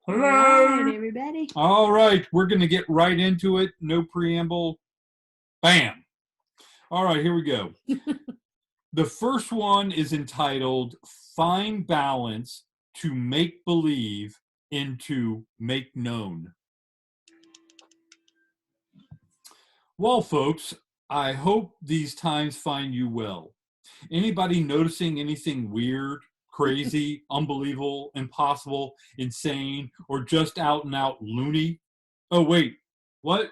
Hello. All right, everybody. All right, we're going to get right into it. No preamble. Bam. All right, here we go. The first one is entitled Find Balance to Make Believe into Make Known. Well, folks, I hope these times find you well. Anybody noticing anything weird, crazy, unbelievable, impossible, insane, or just out and out loony? Oh, wait, what?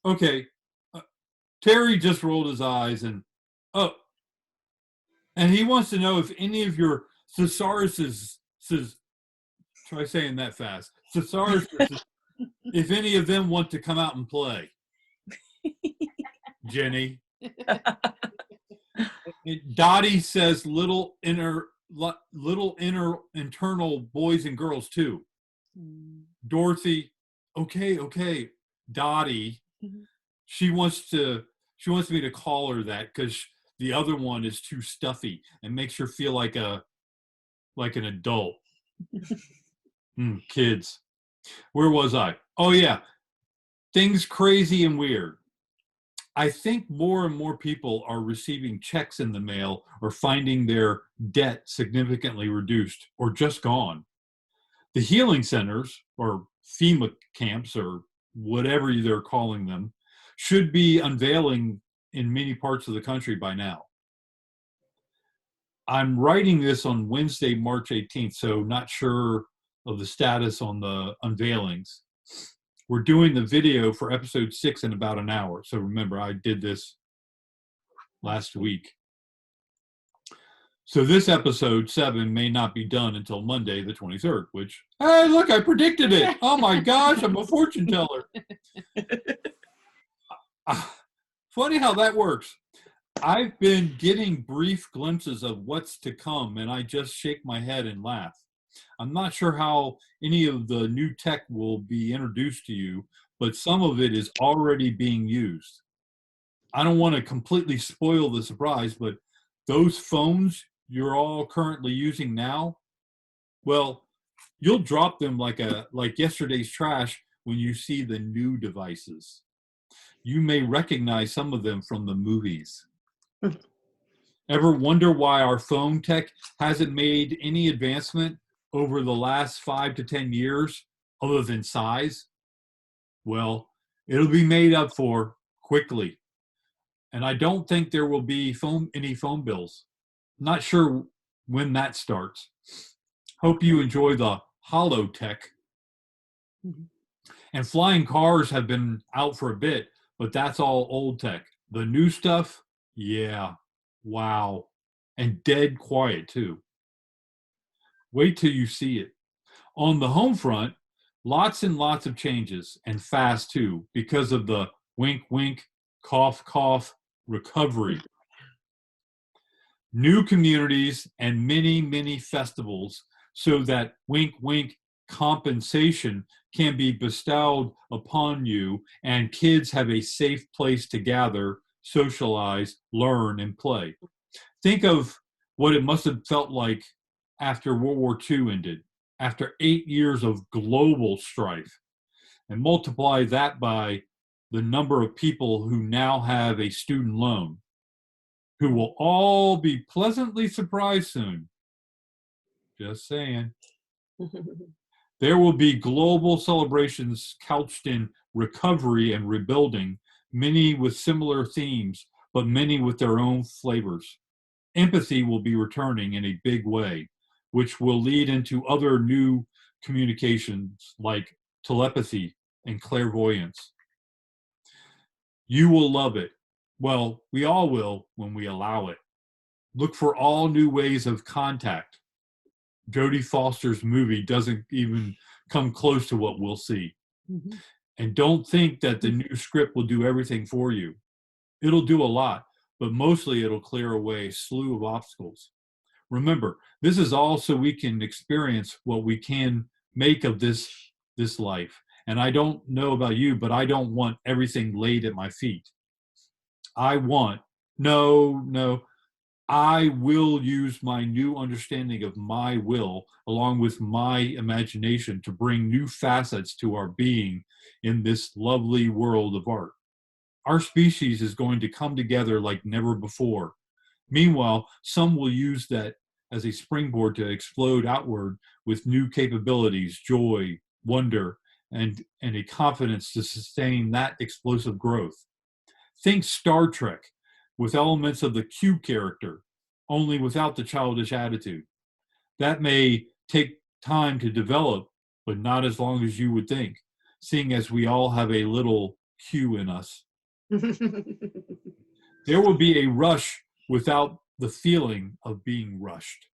Okay. Terry just rolled his eyes oh, and he wants to know if any of your thesauruses, try saying that fast, thesauruses, if any of them want to come out and play. Jenny. Dottie says little internal boys and girls too. Dorothy, okay. Dottie, she wants me to call her that because the other one is too stuffy and makes her feel like an adult. Kids. Where was I? Oh yeah, things crazy and weird. I think more and more people are receiving checks in the mail or finding their debt significantly reduced or just gone. The healing centers, or FEMA camps, or whatever they're calling them, should be unveiling in many parts of the country by now. I'm writing this on Wednesday, March 18th, so not sure of the status on the unveilings. We're doing the video for episode 6 in about an hour. So remember, I did this last week. So this episode 7 may not be done until Monday, the 23rd, which, hey, look, I predicted it. Oh my gosh, I'm a fortune teller. Funny how that works. I've been getting brief glimpses of what's to come, and I just shake my head and laugh. I'm not sure how any of the new tech will be introduced to you, but some of it is already being used. I don't want to completely spoil the surprise, but those phones you're all currently using now, well, you'll drop them like yesterday's trash when you see the new devices. You may recognize some of them from the movies. Ever wonder why our phone tech hasn't made any advancement over the last 5 to 10 years other than size? Well, it'll be made up for quickly. And I don't think there will be any phone bills. Not sure when that starts. Hope you enjoy the hollow tech. And flying cars have been out for a bit, but that's all old tech. The new stuff, yeah, wow. And dead quiet too. Wait till you see it. On the home front, lots and lots of changes, and fast too, because of the wink, wink, cough, cough recovery. New communities and many, many festivals so that wink, wink compensation can be bestowed upon you and kids have a safe place to gather, socialize, learn, and play. Think of what it must have felt like after World War II ended, after 8 years of global strife, and multiply that by the number of people who now have a student loan, who will all be pleasantly surprised soon. Just saying. There will be global celebrations couched in recovery and rebuilding, many with similar themes, but many with their own flavors. Empathy will be returning in a big way, which will lead into other new communications like telepathy and clairvoyance. You will love it. Well, we all will when we allow it. Look for all new ways of contact. Jodie Foster's movie doesn't even come close to what we'll see. Mm-hmm. And don't think that the new script will do everything for you. It'll do a lot, but mostly it'll clear away a slew of obstacles. Remember, this is all so we can experience what we can make of this life. And I don't know about you, but I don't want everything laid at my feet. I want, no, I will use my new understanding of my will, along with my imagination, to bring new facets to our being in this lovely world of art. Our species is going to come together like never before. Meanwhile, some will use that as a springboard to explode outward with new capabilities, joy, wonder, and a confidence to sustain that explosive growth. Think Star Trek with elements of the Q character, only without the childish attitude. That may take time to develop, but not as long as you would think, seeing as we all have a little Q in us. There will be a rush without the feeling of being rushed.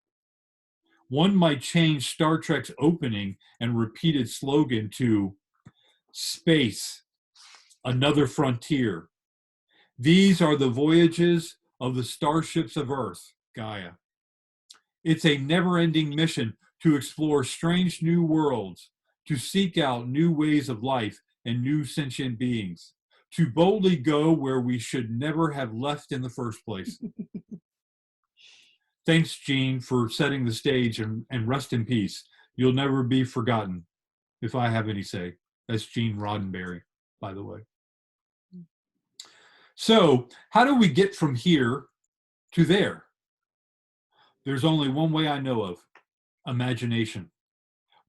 One might change Star Trek's opening and repeated slogan to Space, Another Frontier. These are the voyages of the starships of Earth, Gaia. It's a never-ending mission to explore strange new worlds, to seek out new ways of life and new sentient beings, to boldly go where we should never have left in the first place. Thanks, Gene, for setting the stage, and rest in peace. You'll never be forgotten, if I have any say. That's Gene Roddenberry, by the way. So, how do we get from here to there? There's only one way I know of: imagination.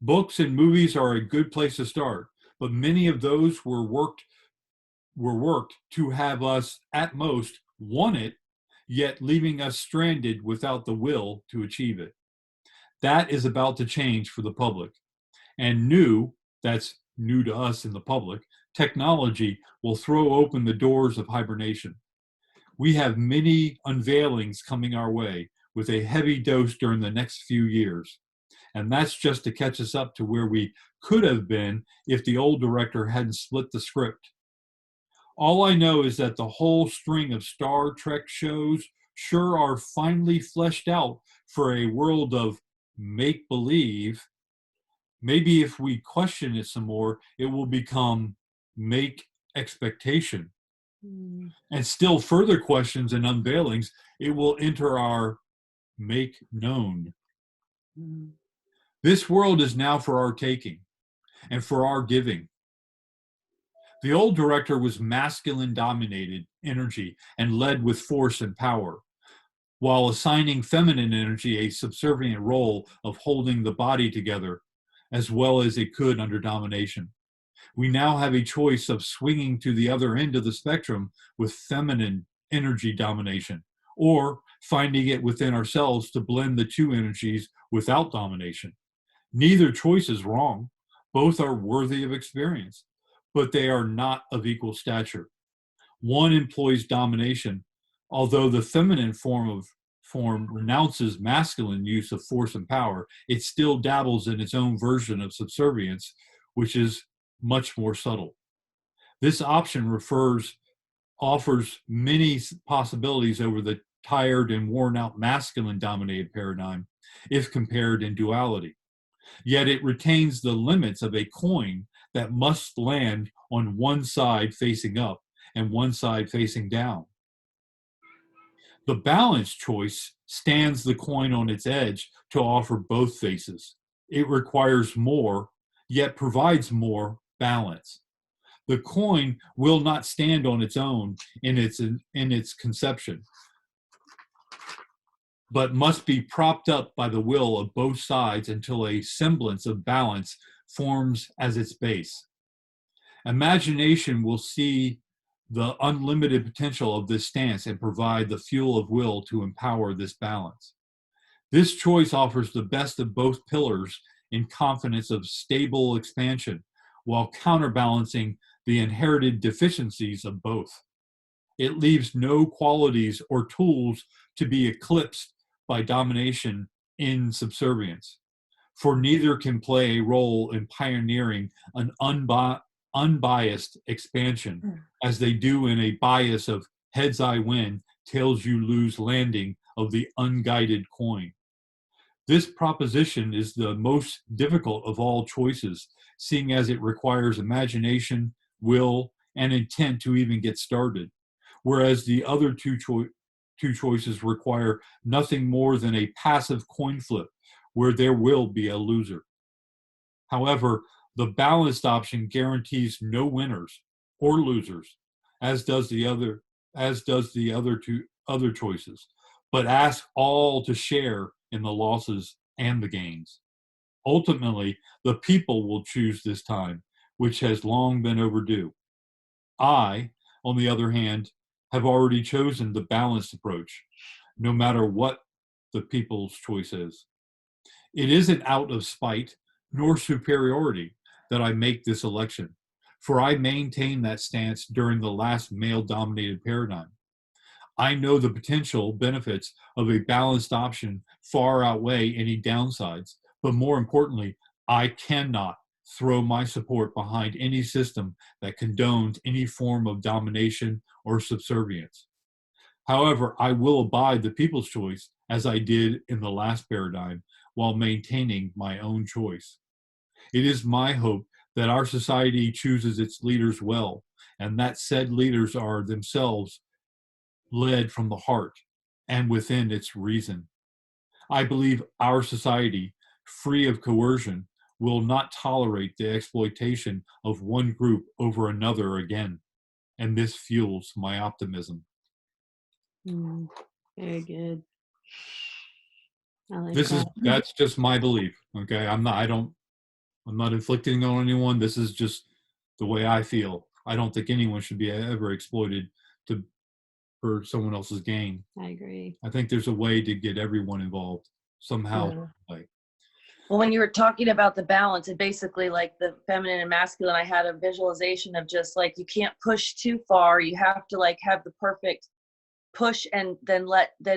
Books and movies are a good place to start, but many of those were worked to have us at most want it, yet leaving us stranded without the will to achieve it. That is about to change for the public. And that's new to us in the public, technology will throw open the doors of hibernation. We have many unveilings coming our way with a heavy dose during the next few years. And that's just to catch us up to where we could have been if the old director hadn't split the script. All I know is that the whole string of Star Trek shows sure are finely fleshed out for a world of make-believe. Maybe if we question it some more, it will become make expectation. And still further questions and unveilings, it will enter our make known. This world is now for our taking and for our giving. The old director was masculine dominated energy and led with force and power, while assigning feminine energy a subservient role of holding the body together as well as it could under domination. We now have a choice of swinging to the other end of the spectrum with feminine energy domination, or finding it within ourselves to blend the two energies without domination. Neither choice is wrong. Both are worthy of experience, but they are not of equal stature. One employs domination, although the feminine form renounces masculine use of force and power. It still dabbles in its own version of subservience, which is much more subtle. This option offers many possibilities over the tired and worn out masculine dominated paradigm if compared in duality. Yet it retains the limits of a coin that must land on one side facing up and one side facing down. The balanced choice stands the coin on its edge to offer both faces. It requires more, yet provides more balance. The coin will not stand on its own in its conception, but must be propped up by the will of both sides until a semblance of balance forms as its base. Imagination will see the unlimited potential of this stance and provide the fuel of will to empower this balance. This choice offers the best of both pillars in confidence of stable expansion, while counterbalancing the inherited deficiencies of both. It leaves no qualities or tools to be eclipsed by domination in subservience, for neither can play a role in pioneering an unbiased expansion, as they do in a bias of heads I win, tails you lose landing of the unguided coin. This proposition is the most difficult of all choices, seeing as it requires imagination, will, and intent to even get started, whereas the other two two choices require nothing more than a passive coin flip where there will be a loser. However, the balanced option guarantees no winners or losers, as does the other choices, but asks all to share in the losses and the gains. Ultimately, the people will choose this time, which has long been overdue. I, on the other hand, have already chosen the balanced approach, no matter what the people's choice is. It isn't out of spite nor superiority that I make this election, for I maintained that stance during the last male-dominated paradigm. I know the potential benefits of a balanced option far outweigh any downsides, but more importantly, I cannot throw my support behind any system that condones any form of domination or subservience. However, I will abide the people's choice as I did in the last paradigm while maintaining my own choice. It is my hope that our society chooses its leaders well, and that said leaders are themselves led from the heart and within its reason. I believe our society, free of coercion, will not tolerate the exploitation of one group over another again, and this fuels my optimism. Very good. I like This that. is that's just my belief. Okay, I'm not inflicting on anyone. This is just the way I feel. I don't think anyone should be ever exploited for someone else's gain. I agree. I think there's a way to get everyone involved somehow. Like, well, when you were talking about the balance, it basically like the feminine and masculine, I had a visualization of just like, you can't push too far. You have to like have the perfect push and then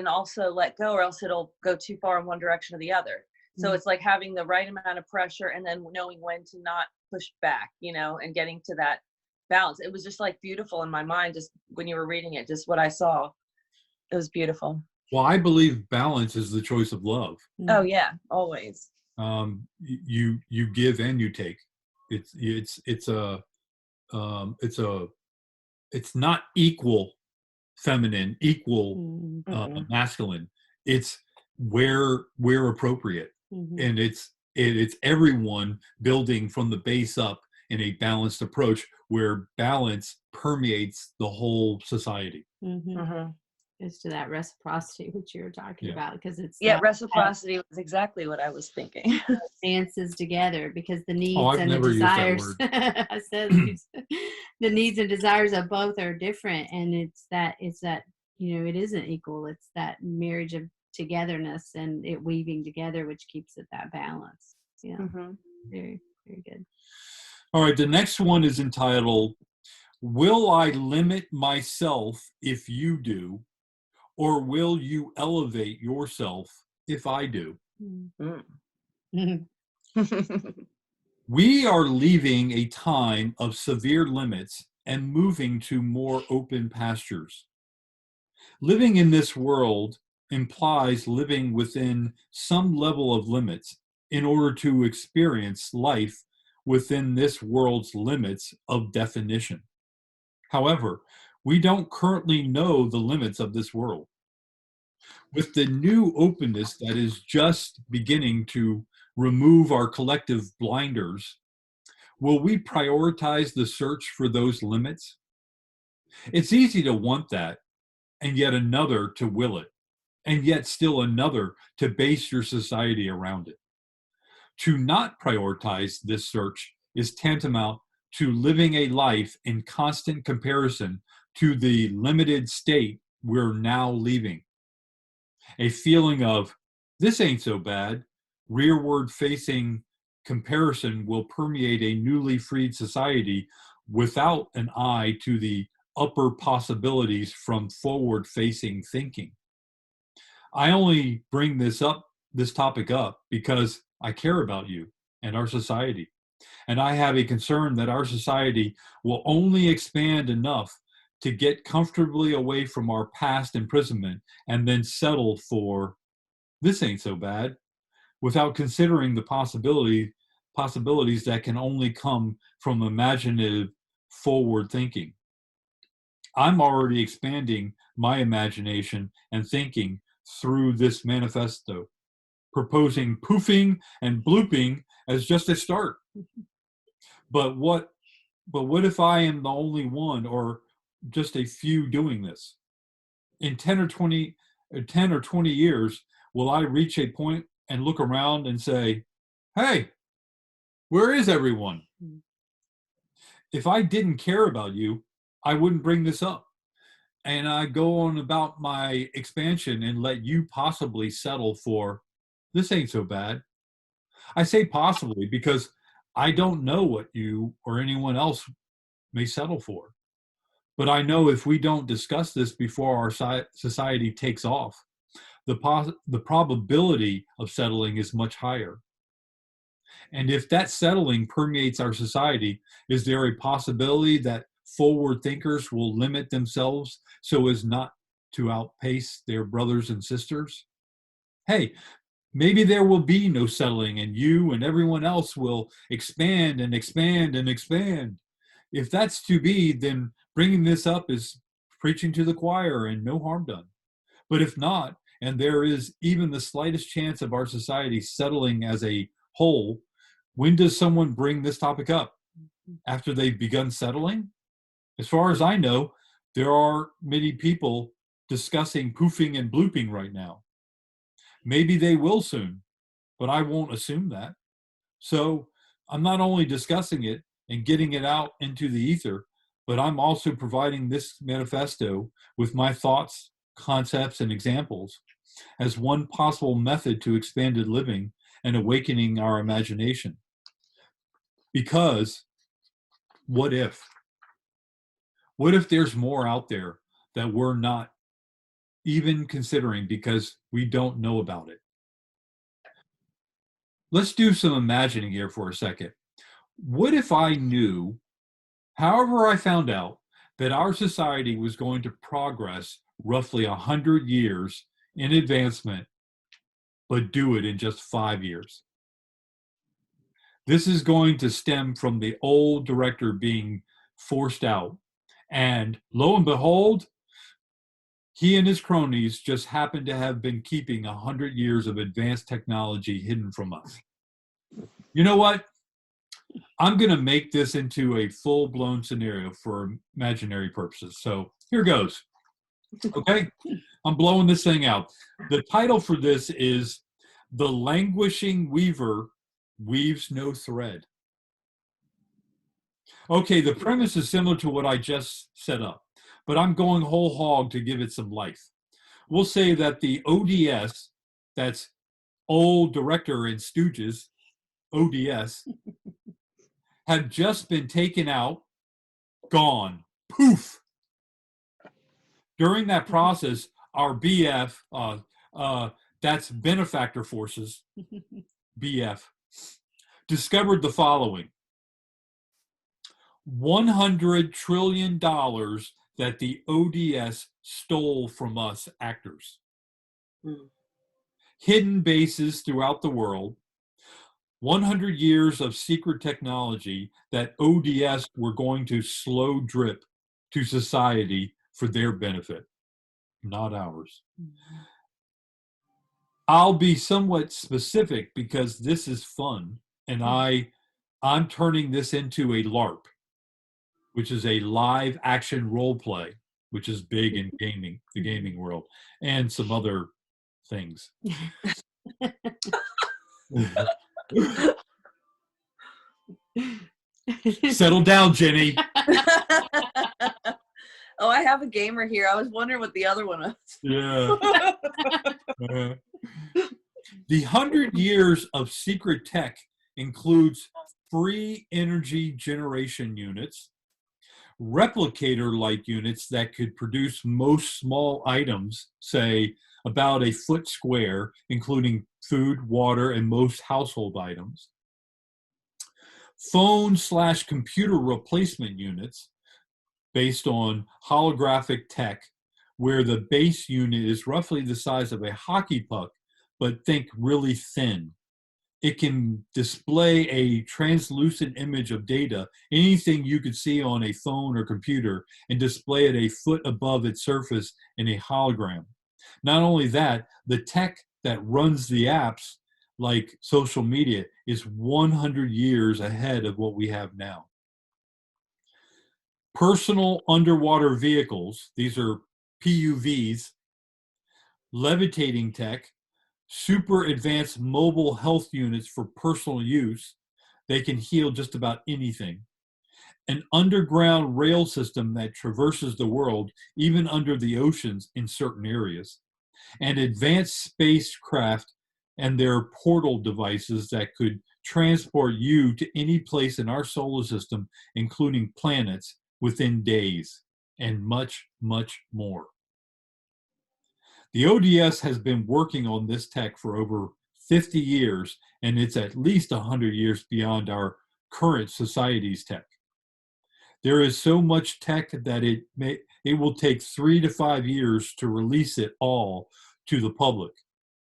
also let go, or else it'll go too far in one direction or the other. So it's like having the right amount of pressure and then knowing when to not push back, and getting to that balance. It was just like beautiful in my mind, just when you were reading it, just what I saw. It was beautiful. well, I believe balance is the choice of love. Oh yeah, always. You give and you take. It's not equal feminine, equal masculine. It's where appropriate, and it's everyone building from the base up in a balanced approach where balance permeates the whole society. It's to that reciprocity which you were talking about, because it's reciprocity was exactly what I was thinking. dances together, because the needs I've and the never used that desires word. I said the needs and desires of both are different, and it's that it isn't equal. It's that marriage of togetherness and it weaving together which keeps it that balance. Very, very good. All right, the next one is entitled, "Will I limit myself if you do, or will you elevate yourself if I do?" We are leaving a time of severe limits and moving to more open pastures. Living in this world implies living within some level of limits in order to experience life within this world's limits of definition. However, we don't currently know the limits of this world. With the new openness that is just beginning to remove our collective blinders, will we prioritize the search for those limits? It's easy to want that, and yet another to will it, and yet still another to base your society around it. To not prioritize this search is tantamount to living a life in constant comparison to the limited state we're now leaving. A feeling of, this ain't so bad, rearward facing comparison will permeate a newly freed society without an eye to the upper possibilities from forward facing thinking. I only bring this topic up because I care about you and our society. And I have a concern that our society will only expand enough to get comfortably away from our past imprisonment and then settle for, this ain't so bad, without considering the possibilities that can only come from imaginative forward thinking. I'm already expanding my imagination and thinking through this manifesto, proposing poofing and blooping as just a start. But what if I am the only one or just a few doing this? In 10 or 20 years, will I reach a point and look around and say, hey, where is everyone? If I didn't care about you, I wouldn't bring this up. And I go on about my expansion and let you possibly settle for, this ain't so bad. I say possibly because I don't know what you or anyone else may settle for. But I know if we don't discuss this before our society takes off, the probability of settling is much higher. And if that settling permeates our society, is there a possibility that forward thinkers will limit themselves so as not to outpace their brothers and sisters? Hey, maybe there will be no settling and you and everyone else will expand and expand and expand. If that's to be, then bringing this up is preaching to the choir and no harm done. But if not, and there is even the slightest chance of our society settling as a whole, when does someone bring this topic up? After they've begun settling? As far as I know, there are many people discussing poofing and blooping right now. Maybe they will soon, but I won't assume that. So I'm not only discussing it and getting it out into the ether, but I'm also providing this manifesto with my thoughts, concepts, and examples as one possible method to expanded living and awakening our imagination. Because what if? What if there's more out there that we're not even considering because we don't know about it? Let's do some imagining here for a second. What if I knew, however I found out, that our society was going to progress roughly 100 years in advancement, but do it in just 5 years? This is going to stem from the old director being forced out. And lo and behold, he and his cronies just happen to have been keeping 100 years of advanced technology hidden from us. You know what? I'm going to make this into a full-blown scenario for imaginary purposes. So here goes. Okay? I'm blowing this thing out. The title for this is The Languishing Weaver Weaves No Thread. Okay, the premise is similar to what I just set up, but I'm going whole hog to give it some life. We'll say that the ODS, that's old director and Stooges, ODS, have just been taken out, gone, poof. During that process, our BF, that's benefactor forces, BF, discovered the following. $100 trillion that the ODS stole from us actors. Hidden bases throughout the world, 100 years of secret technology that ODS were going to slow drip to society for their benefit, not ours. I'll be somewhat specific because this is fun, and I'm turning this into a LARP, which is a live action role play, which is big in gaming, the gaming world, and some other things. Settle down, Jenny. Oh, I have a gamer here. I was wondering what the other one was. Yeah. The 100 years of secret tech includes free energy generation units, replicator-like units that could produce most small items, say about a foot square, including food, water, and most household items. Phone/computer replacement units based on holographic tech, where the base unit is roughly the size of a hockey puck, but think really thin. It can display a translucent image of data, anything you could see on a phone or computer, and display it a foot above its surface in a hologram. Not only that, the tech that runs the apps, like social media, is 100 years ahead of what we have now. Personal underwater vehicles, these are PUVs, levitating tech, super advanced mobile health units for personal use. They can heal just about anything. An underground rail system that traverses the world, even under the oceans in certain areas. And advanced spacecraft and their portal devices that could transport you to any place in our solar system, including planets, within days, and much, much more. The ODS has been working on this tech for over 50 years, and it's at least 100 years beyond our current society's tech. There is so much tech that it will take 3 to 5 years to release it all to the public,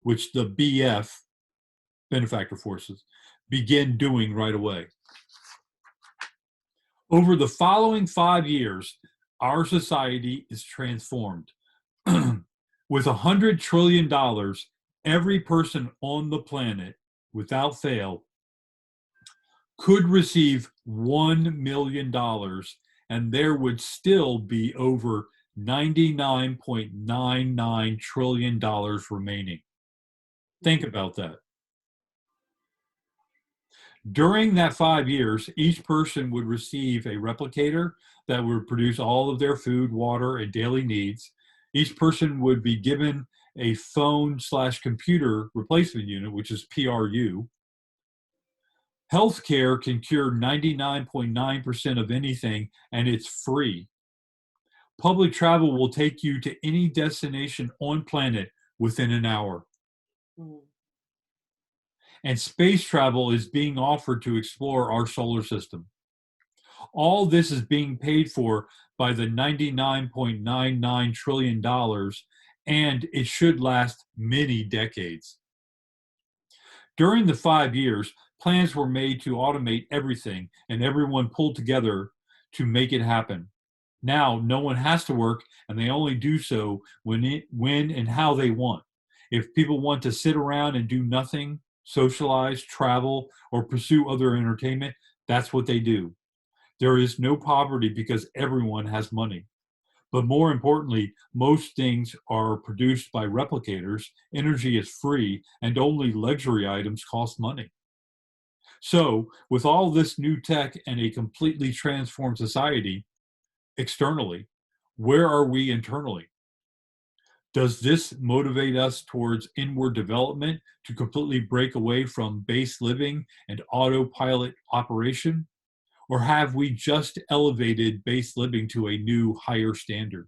which the BF, benefactor forces, begin doing right away. Over the following 5 years, our society is transformed. With $100 trillion, every person on the planet, without fail, could receive $1 million, and there would still be over $99.99 trillion remaining. Think about that. During that 5 years, each person would receive a replicator that would produce all of their food, water, and daily needs. Each person would be given a phone/computer replacement unit, which is PRU. Healthcare can cure 99.9% of anything, and it's free. Public travel will take you to any destination on planet within an hour. And space travel is being offered to explore our solar system. All this is being paid for by the $99.99 trillion, and it should last many decades. During the 5 years, plans were made to automate everything, and everyone pulled together to make it happen. Now, no one has to work, and they only do so when and how they want. If people want to sit around and do nothing, socialize, travel, or pursue other entertainment, that's what they do. There is no poverty because everyone has money. But more importantly, most things are produced by replicators, energy is free, and only luxury items cost money. So, with all this new tech and a completely transformed society externally, where are we internally? Does this motivate us towards inward development to completely break away from base living and autopilot operation? Or have we just elevated base living to a new, higher standard?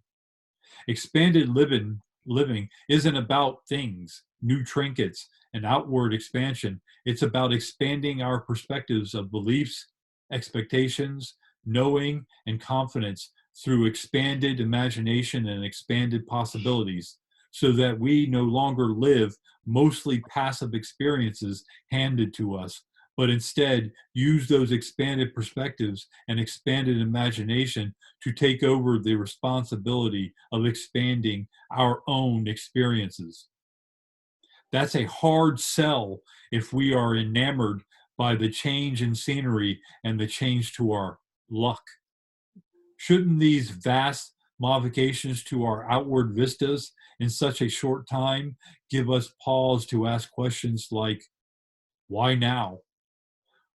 Expanded living isn't about things, new trinkets, and outward expansion. It's about expanding our perspectives of beliefs, expectations, knowing, and confidence through expanded imagination and expanded possibilities, so that we no longer live mostly passive experiences handed to us, but instead use those expanded perspectives and expanded imagination to take over the responsibility of expanding our own experiences. That's a hard sell if we are enamored by the change in scenery and the change to our luck. Shouldn't these vast modifications to our outward vistas in such a short time give us pause to ask questions like, why now?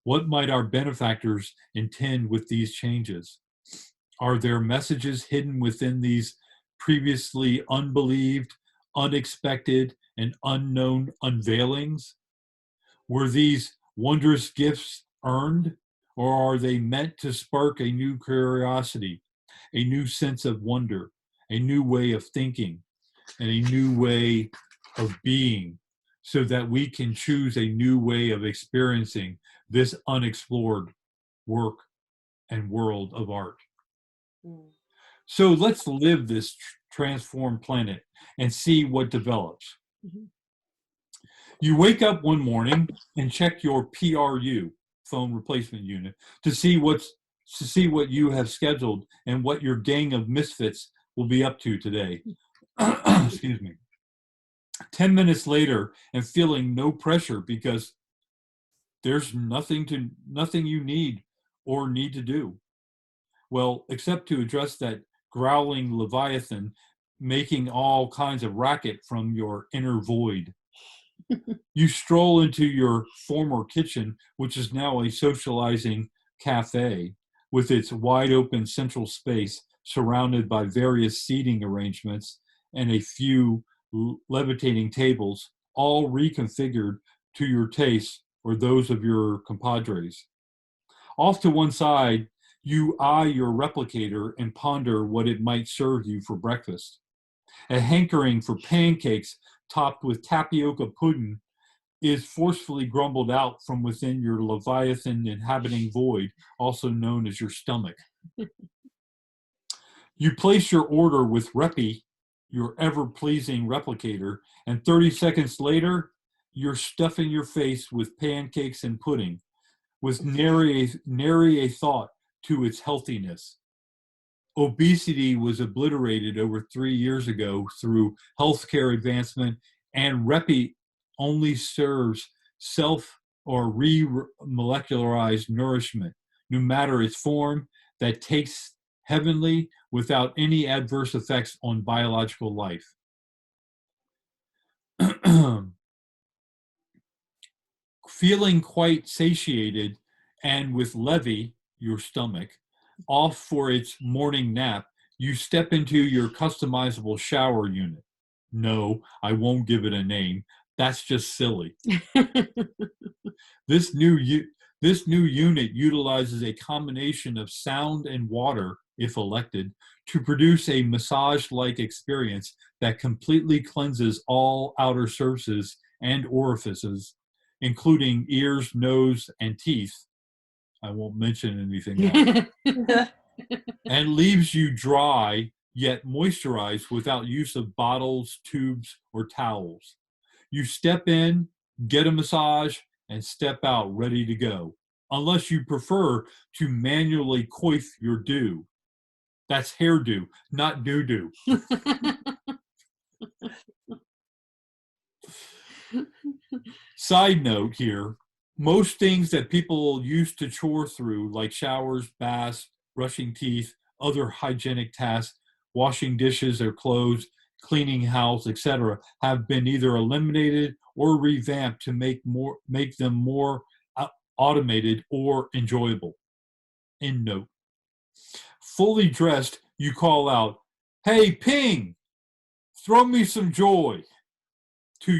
What might our benefactors intend with these changes? Are there messages hidden within these previously unbelieved, unexpected, and unknown unveilings? Were these wondrous gifts earned, or are they meant to spark a new curiosity, a new sense of wonder, a new way of thinking, and a new way of being, so that we can choose a new way of experiencing this unexplored work and world of art? So let's live this transformed planet and see what develops. You wake up one morning and check your PRU, phone replacement unit, to see what you have scheduled and what your gang of misfits will be up to today. Excuse me. 10 minutes later, and feeling no pressure because there's nothing you need to do. Well, except to address that growling leviathan making all kinds of racket from your inner void. You stroll into your former kitchen, which is now a socializing cafe with its wide open central space surrounded by various seating arrangements and a few levitating tables, all reconfigured to your taste or those of your compadres. Off to one side, you eye your replicator and ponder what it might serve you for breakfast. A hankering for pancakes topped with tapioca pudding is forcefully grumbled out from within your leviathan inhabiting void, also known as your stomach. You place your order with Reppy, your ever-pleasing replicator, and 30 seconds later, you're stuffing your face with pancakes and pudding, with nary a thought to its healthiness. Obesity was obliterated over 3 years ago through healthcare advancement, and Reppy only serves self or re-molecularized nourishment, no matter its form, that tastes heavenly without any adverse effects on biological life. Feeling quite satiated and with Levy, your stomach, off for its morning nap, you step into your customizable shower unit. No, I won't give it a name. That's just silly. This new unit utilizes a combination of sound and water, if elected, to produce a massage-like experience that completely cleanses all outer surfaces and orifices, including ears, nose, and teeth. I won't mention anything else. And leaves you dry yet moisturized without use of bottles, tubes, or towels. You step in, get a massage, and step out ready to go, unless you prefer to manually coif your do. That's hairdo, not doo-doo. Side note here, most things that people used to chore through, like showers, baths, brushing teeth, other hygienic tasks, washing dishes or clothes, cleaning house, etc., have been either eliminated or revamped to make them more automated or enjoyable. End note. Fully dressed, you call out, "Hey, Ping, throw me some joy," to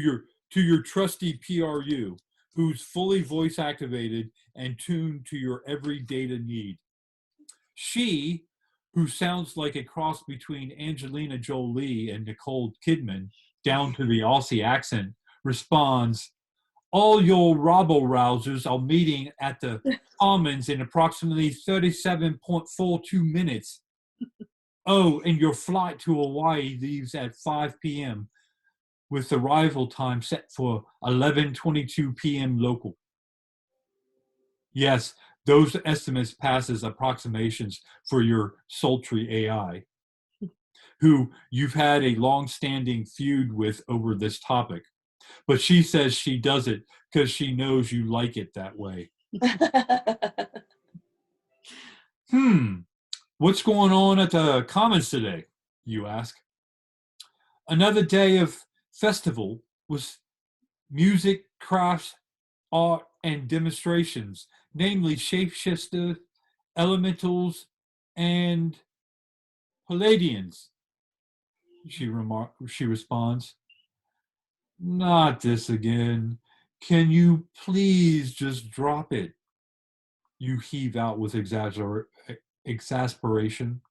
your trusty PRU, who's fully voice activated and tuned to your every data need. She, who sounds like a cross between Angelina Jolie and Nicole Kidman, down to the Aussie accent, responds, "All your rabble-rousers are meeting at the Commons in approximately 37.42 minutes. Oh, and your flight to Hawaii leaves at 5 p.m., with arrival time set for 11:22 p.m. local." Yes, those estimates pass as approximations for your sultry AI, who you've had a long-standing feud with over this topic. But she says she does it because she knows you like it that way. What's going on at the Commons today, you ask? Another day of festival with music, crafts, art, and demonstrations, namely shapeshifter, elementals, and Palladians. She responds, "Not this again. Can you please just drop it?" You heave out with exasperation.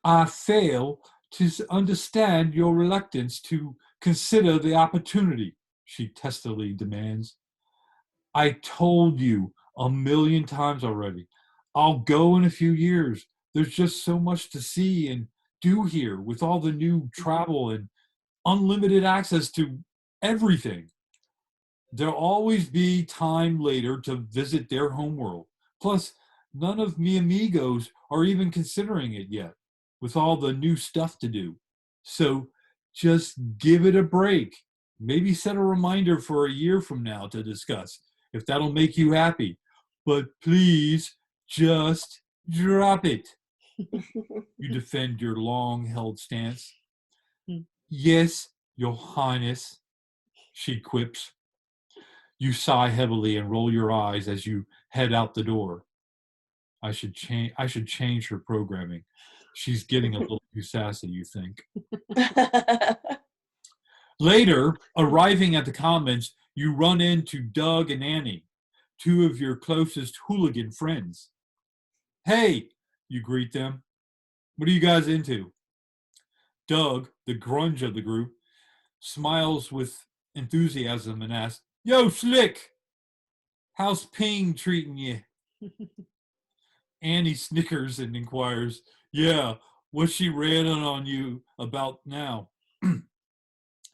"I fail to understand your reluctance to consider the opportunity," she testily demands. "I told you a million times already. I'll go in a few years. There's just so much to see and do here with all the new travel and unlimited access to everything. There'll always be time later to visit their homeworld. Plus, none of mi amigos are even considering it yet, with all the new stuff to do. So just give it a break. Maybe set a reminder for a year from now to discuss, if that'll make you happy. But please just drop it. You defend your long held stance. Yes, Your Highness, she quips. You sigh heavily and roll your eyes as you head out the door. I should change her programming. She's getting a little too sassy, you think. Later, arriving at the Commons, you run into Doug and Annie, two of your closest hooligan friends. Hey, you greet them. What are you guys into? Doug, the grunge of the group, smiles with enthusiasm and asks, Yo, Slick, how's Ping treating you? Annie snickers and inquires, Yeah, what's she railing on you about now?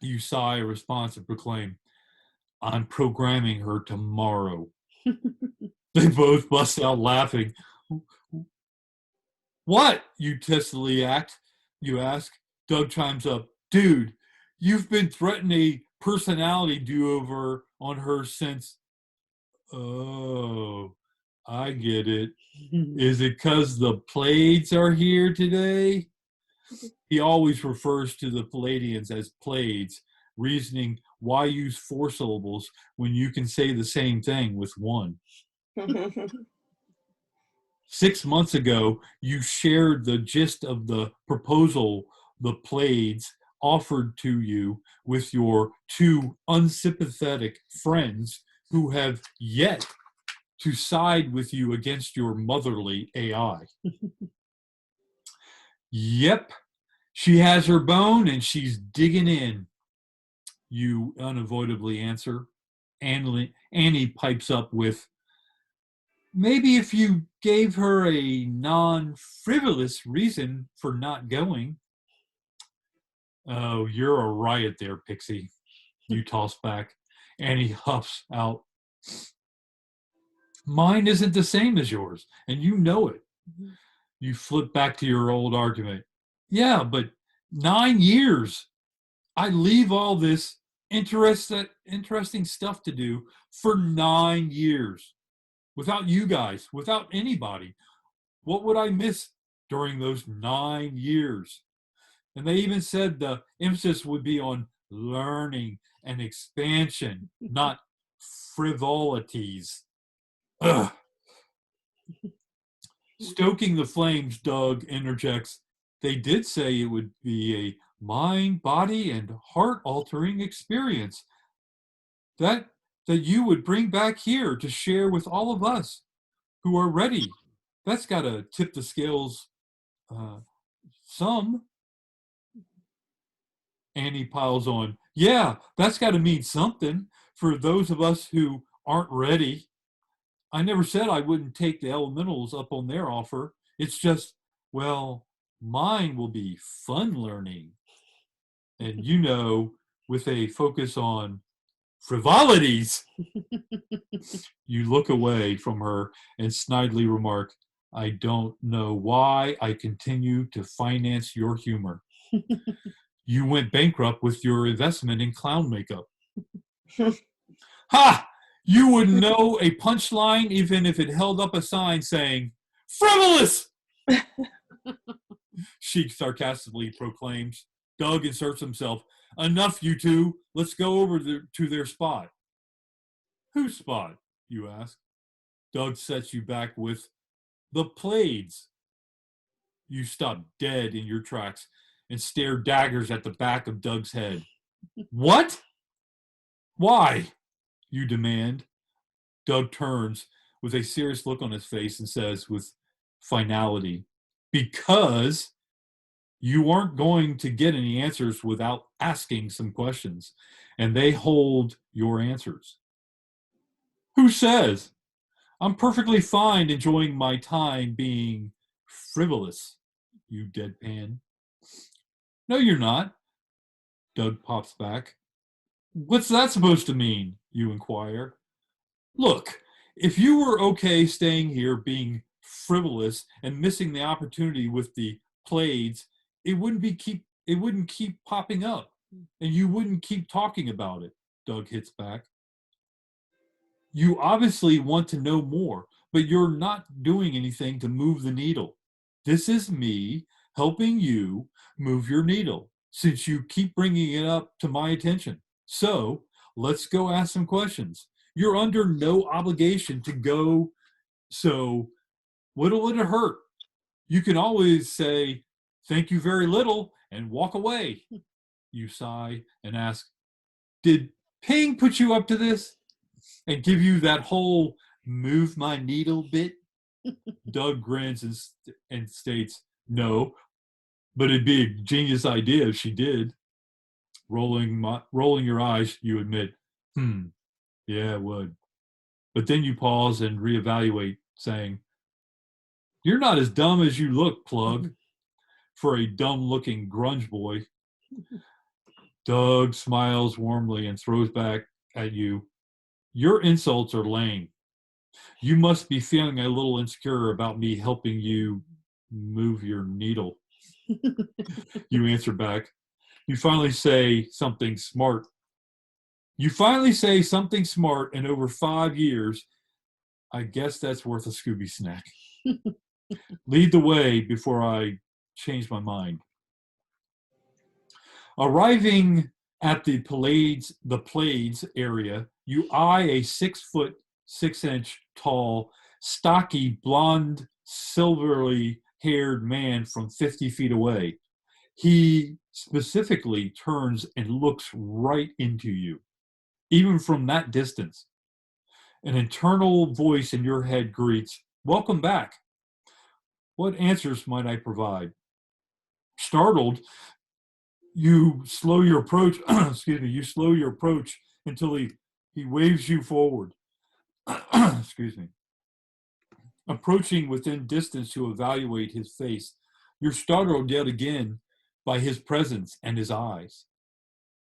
You sigh a response and proclaim, I'm programming her tomorrow. They both bust out laughing. What, you testily you ask. Doug chimes up, Dude, you've been threatening a personality do-over on her since... Oh, I get it. Is it because the Pleiades are here today? He always refers to the Palladians as Pleiades, reasoning why use 4 syllables when you can say the same thing with 1. 6 months ago, you shared the gist of the proposal the Pleiades offered to you with your 2 unsympathetic friends who have yet to side with you against your motherly AI. Yep, she has her bone and she's digging in, you unavoidably answer. Annie pipes up with, maybe if you gave her a non-frivolous reason for not going. Oh, you're a riot there, Pixie, you toss back. Annie huffs out. Mine isn't the same as yours, and you know it. You flip back to your old argument. Yeah, but 9 years. I leave all this interesting stuff to do for 9 years. Without you guys, without anybody. What would I miss during those 9 years? And they even said the emphasis would be on learning and expansion, not frivolities. Ugh. Stoking the flames, Doug interjects. They did say it would be a mind, body, and heart-altering experience that you would bring back here to share with all of us who are ready. That's got to tip the scales some. Annie piles on. Yeah, that's got to mean something for those of us who aren't ready. I never said I wouldn't take the elementals up on their offer. It's just, well, mine will be fun learning. And with a focus on frivolities, you look away from her and snidely remark, I don't know why I continue to finance your humor. You went bankrupt with your investment in clown makeup. Ha! You wouldn't know a punchline even if it held up a sign saying, frivolous! She sarcastically proclaims. Doug inserts himself. Enough, you two. Let's go over to their spot. Whose spot? You ask. Doug sets you back with the Pleiades. You stop dead in your tracks and stare daggers at the back of Doug's head. What? Why? You demand. Doug turns with a serious look on his face and says with finality, because you aren't going to get any answers without asking some questions, and they hold your answers. Who says? I'm perfectly fine enjoying my time being frivolous, you deadpan. No, you're not, Doug pops back. What's that supposed to mean? You inquire. Look, if you were okay staying here being frivolous and missing the opportunity with the Pleiades, it wouldn't keep popping up, and you wouldn't keep talking about it. Doug hits back. You obviously want to know more, but you're not doing anything to move the needle. This is me helping you move your needle since you keep bringing it up to my attention. So let's go ask some questions. You're under no obligation to go. So what'll it hurt? You can always say, thank you very little, and walk away. You sigh and ask, did Ping put you up to this? And give you that whole move my needle bit? Doug grins and states, no, but it'd be a genius idea if she did. Rolling your eyes, you admit, yeah, it would. But then you pause and reevaluate, saying, you're not as dumb as you look, Plug, for a dumb-looking grunge boy. Doug smiles warmly and throws back at you, your insults are lame. You must be feeling a little insecure about me helping you move your needle. You answer back. You finally say something smart. In over 5 years. I guess that's worth a Scooby snack. Lead the way before I change my mind. Arriving at the Pleiades area, you eye a 6'6" tall, stocky, blonde, silverly haired man from 50 feet away. He specifically turns and looks right into you, even from that distance. An internal voice in your head greets, welcome back. What answers might I provide? Startled, you slow your approach, you slow your approach until he waves you forward. Excuse me. Approaching within distance to evaluate his face, you're startled yet again by his presence and his eyes,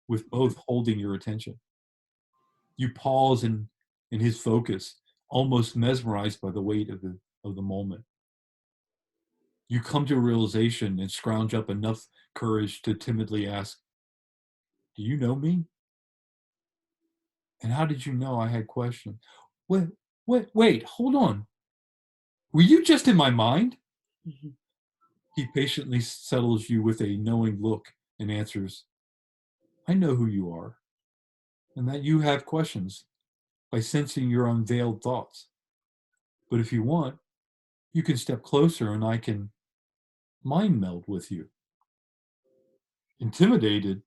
with both holding your attention. You pause in his focus, almost mesmerized by the weight of the moment. You come to a realization and scrounge up enough courage to timidly ask, do you know me? And how did you know I had questions? Wait, hold on. Were you just in my mind? Mm-hmm. He patiently settles you with a knowing look and answers, I know who you are, and that you have questions by sensing your unveiled thoughts. But if you want, you can step closer and I can mind meld with you. Intimidated,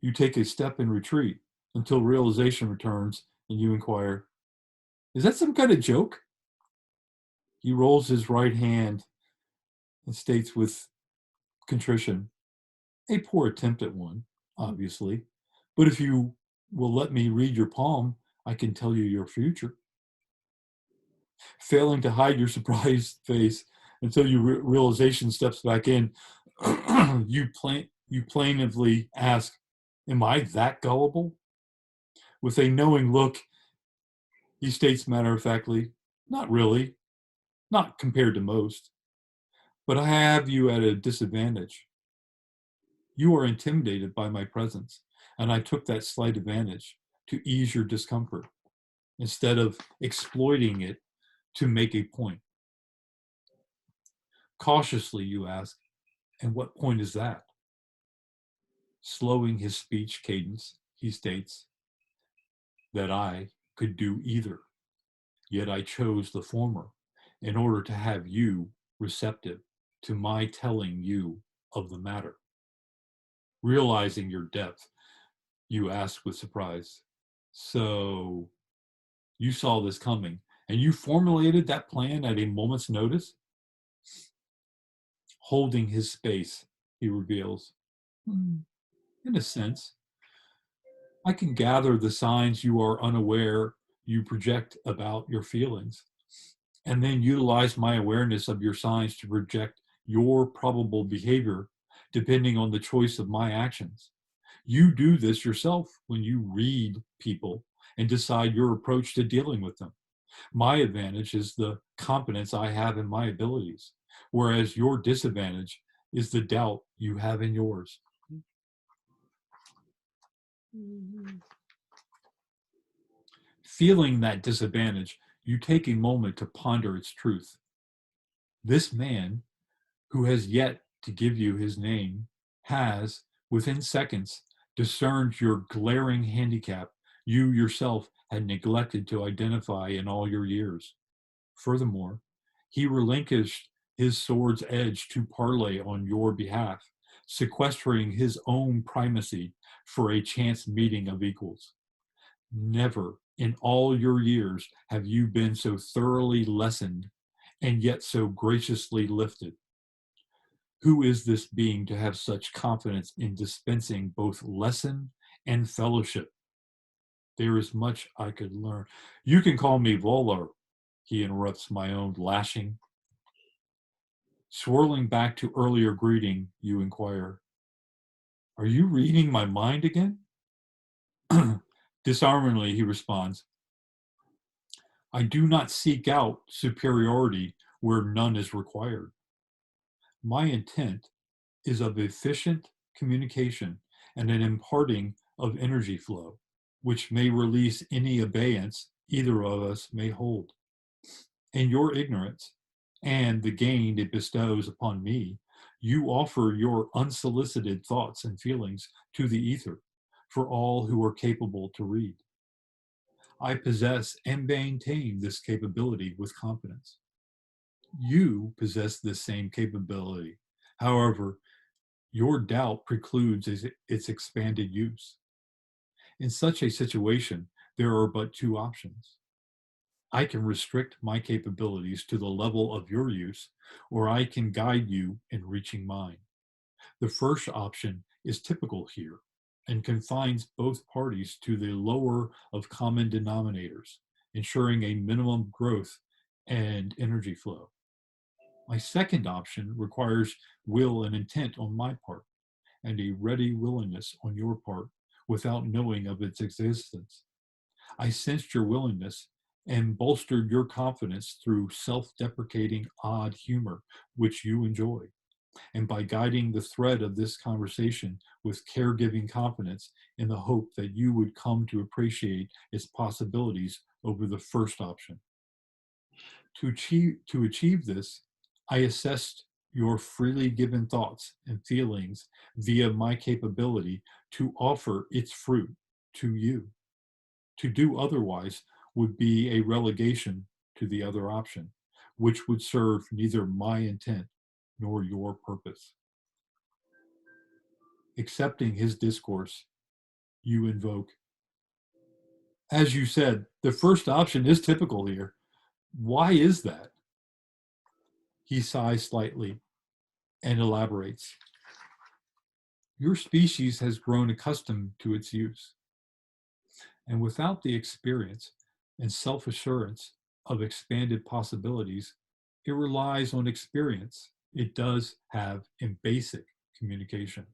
you take a step in retreat until realization returns and you inquire, is that some kind of joke? He rolls his right hand and states with contrition, a poor attempt at one, obviously, but if you will let me read your palm, I can tell you your future. Failing to hide your surprised face until your realization steps back in, you plaintively ask, am I that gullible? With a knowing look, he states matter-of-factly, not really, not compared to most, but I have you at a disadvantage. You are intimidated by my presence, and I took that slight advantage to ease your discomfort instead of exploiting it to make a point. Cautiously, you ask, and what point is that? Slowing his speech cadence, he states that I could do either, yet I chose the former in order to have you receptive to my telling you of the matter. Realizing your depth, you ask with surprise, so you saw this coming and you formulated that plan at a moment's notice? Holding his space, he reveals, in a sense, I can gather the signs you are unaware you project about your feelings, and then utilize my awareness of your signs to project your probable behavior depending on the choice of my actions. You do this yourself when you read people and decide your approach to dealing with them. My advantage is the confidence I have in my abilities, whereas your disadvantage is the doubt you have in yours. Mhm. Feeling that disadvantage, you take a moment to ponder its truth. This man, who has yet to give you his name, has, within seconds, discerned your glaring handicap you yourself had neglected to identify in all your years. Furthermore, he relinquished his sword's edge to parley on your behalf, sequestering his own primacy for a chance meeting of equals. Never in all your years have you been so thoroughly lessened and yet so graciously lifted. Who is this being to have such confidence in dispensing both lesson and fellowship? There is much I could learn. You can call me Volar, he interrupts my own lashing. Swirling back to earlier greeting, you inquire, are you reading my mind again? Disarmingly, he responds, I do not seek out superiority where none is required. My intent is of efficient communication and an imparting of energy flow, which may release any abeyance either of us may hold. In your ignorance and the gain it bestows upon me, you offer your unsolicited thoughts and feelings to the ether for all who are capable to read. I possess and maintain this capability with confidence. You possess this same capability. However, your doubt precludes its expanded use. In such a situation, there are but two options. I can restrict my capabilities to the level of your use, or I can guide you in reaching mine. The first option is typical here and confines both parties to the lower of common denominators, ensuring a minimum growth and energy flow. My second option requires will and intent on my part, and a ready willingness on your part without knowing of its existence. I sensed your willingness and bolstered your confidence through self-deprecating odd humor, which you enjoy, and by guiding the thread of this conversation with caregiving confidence in the hope that you would come to appreciate its possibilities over the first option. To achieve this, I assessed your freely given thoughts and feelings via my capability to offer its fruit to you. To do otherwise would be a relegation to the other option, which would serve neither my intent nor your purpose. Accepting his discourse, you invoke, as you said, the first option is typical here. Why is that? He sighs slightly and elaborates. Your species has grown accustomed to its use, and without the experience and self-assurance of expanded possibilities, it relies on experience it does have in basic communication.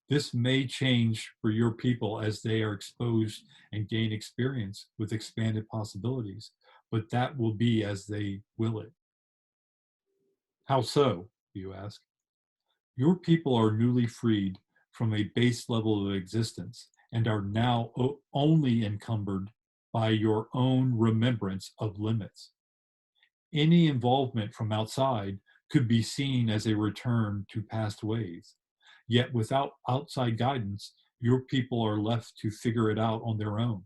This may change for your people as they are exposed and gain experience with expanded possibilities, but that will be as they will it. How so, you ask? Your people are newly freed from a base level of existence and are now only encumbered by your own remembrance of limits. Any involvement from outside could be seen as a return to past ways. Yet without outside guidance, your people are left to figure it out on their own.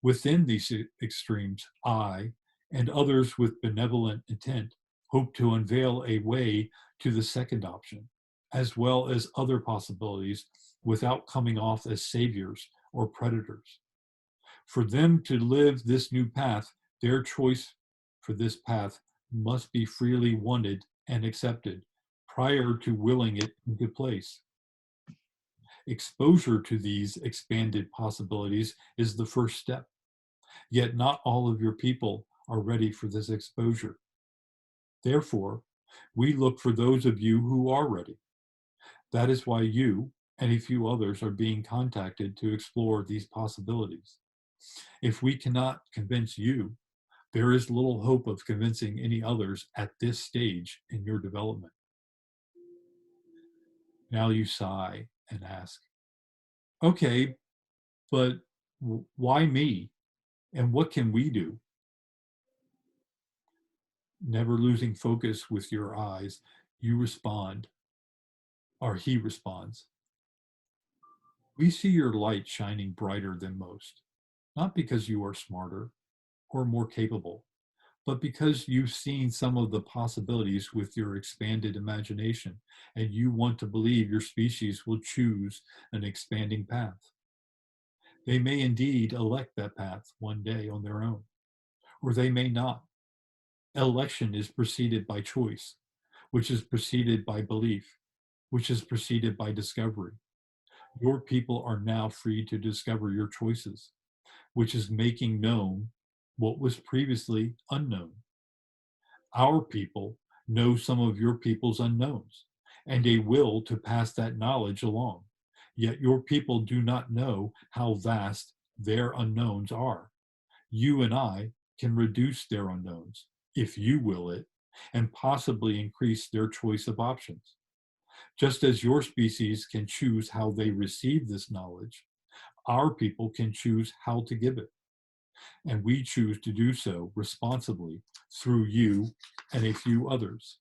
Within these extremes, I and others with benevolent intent hope to unveil a way to the second option, as well as other possibilities without coming off as saviors or predators. For them to live this new path, their choice for this path must be freely wanted and accepted prior to willing it into place. Exposure to these expanded possibilities is the first step, yet not all of your people are ready for this exposure. Therefore, we look for those of you who are ready. That is why you and a few others are being contacted to explore these possibilities. If we cannot convince you, there is little hope of convincing any others at this stage in your development. Now you sigh and ask, okay, but why me? And what can we do? Never losing focus with your eyes, you respond, or he responds, we see your light shining brighter than most, not because you are smarter or more capable, but because you've seen some of the possibilities with your expanded imagination, and you want to believe your species will choose an expanding path. They may indeed elect that path one day on their own, or they may not. Election is preceded by choice, which is preceded by belief, which is preceded by discovery. Your people are now free to discover your choices, which is making known what was previously unknown. Our people know some of your people's unknowns, and a will to pass that knowledge along. Yet your people do not know how vast their unknowns are. You and I can reduce their unknowns, if you will it, and possibly increase their choice of options. Just as your species can choose how they receive this knowledge, our people can choose how to give it. And we choose to do so responsibly through you and a few others.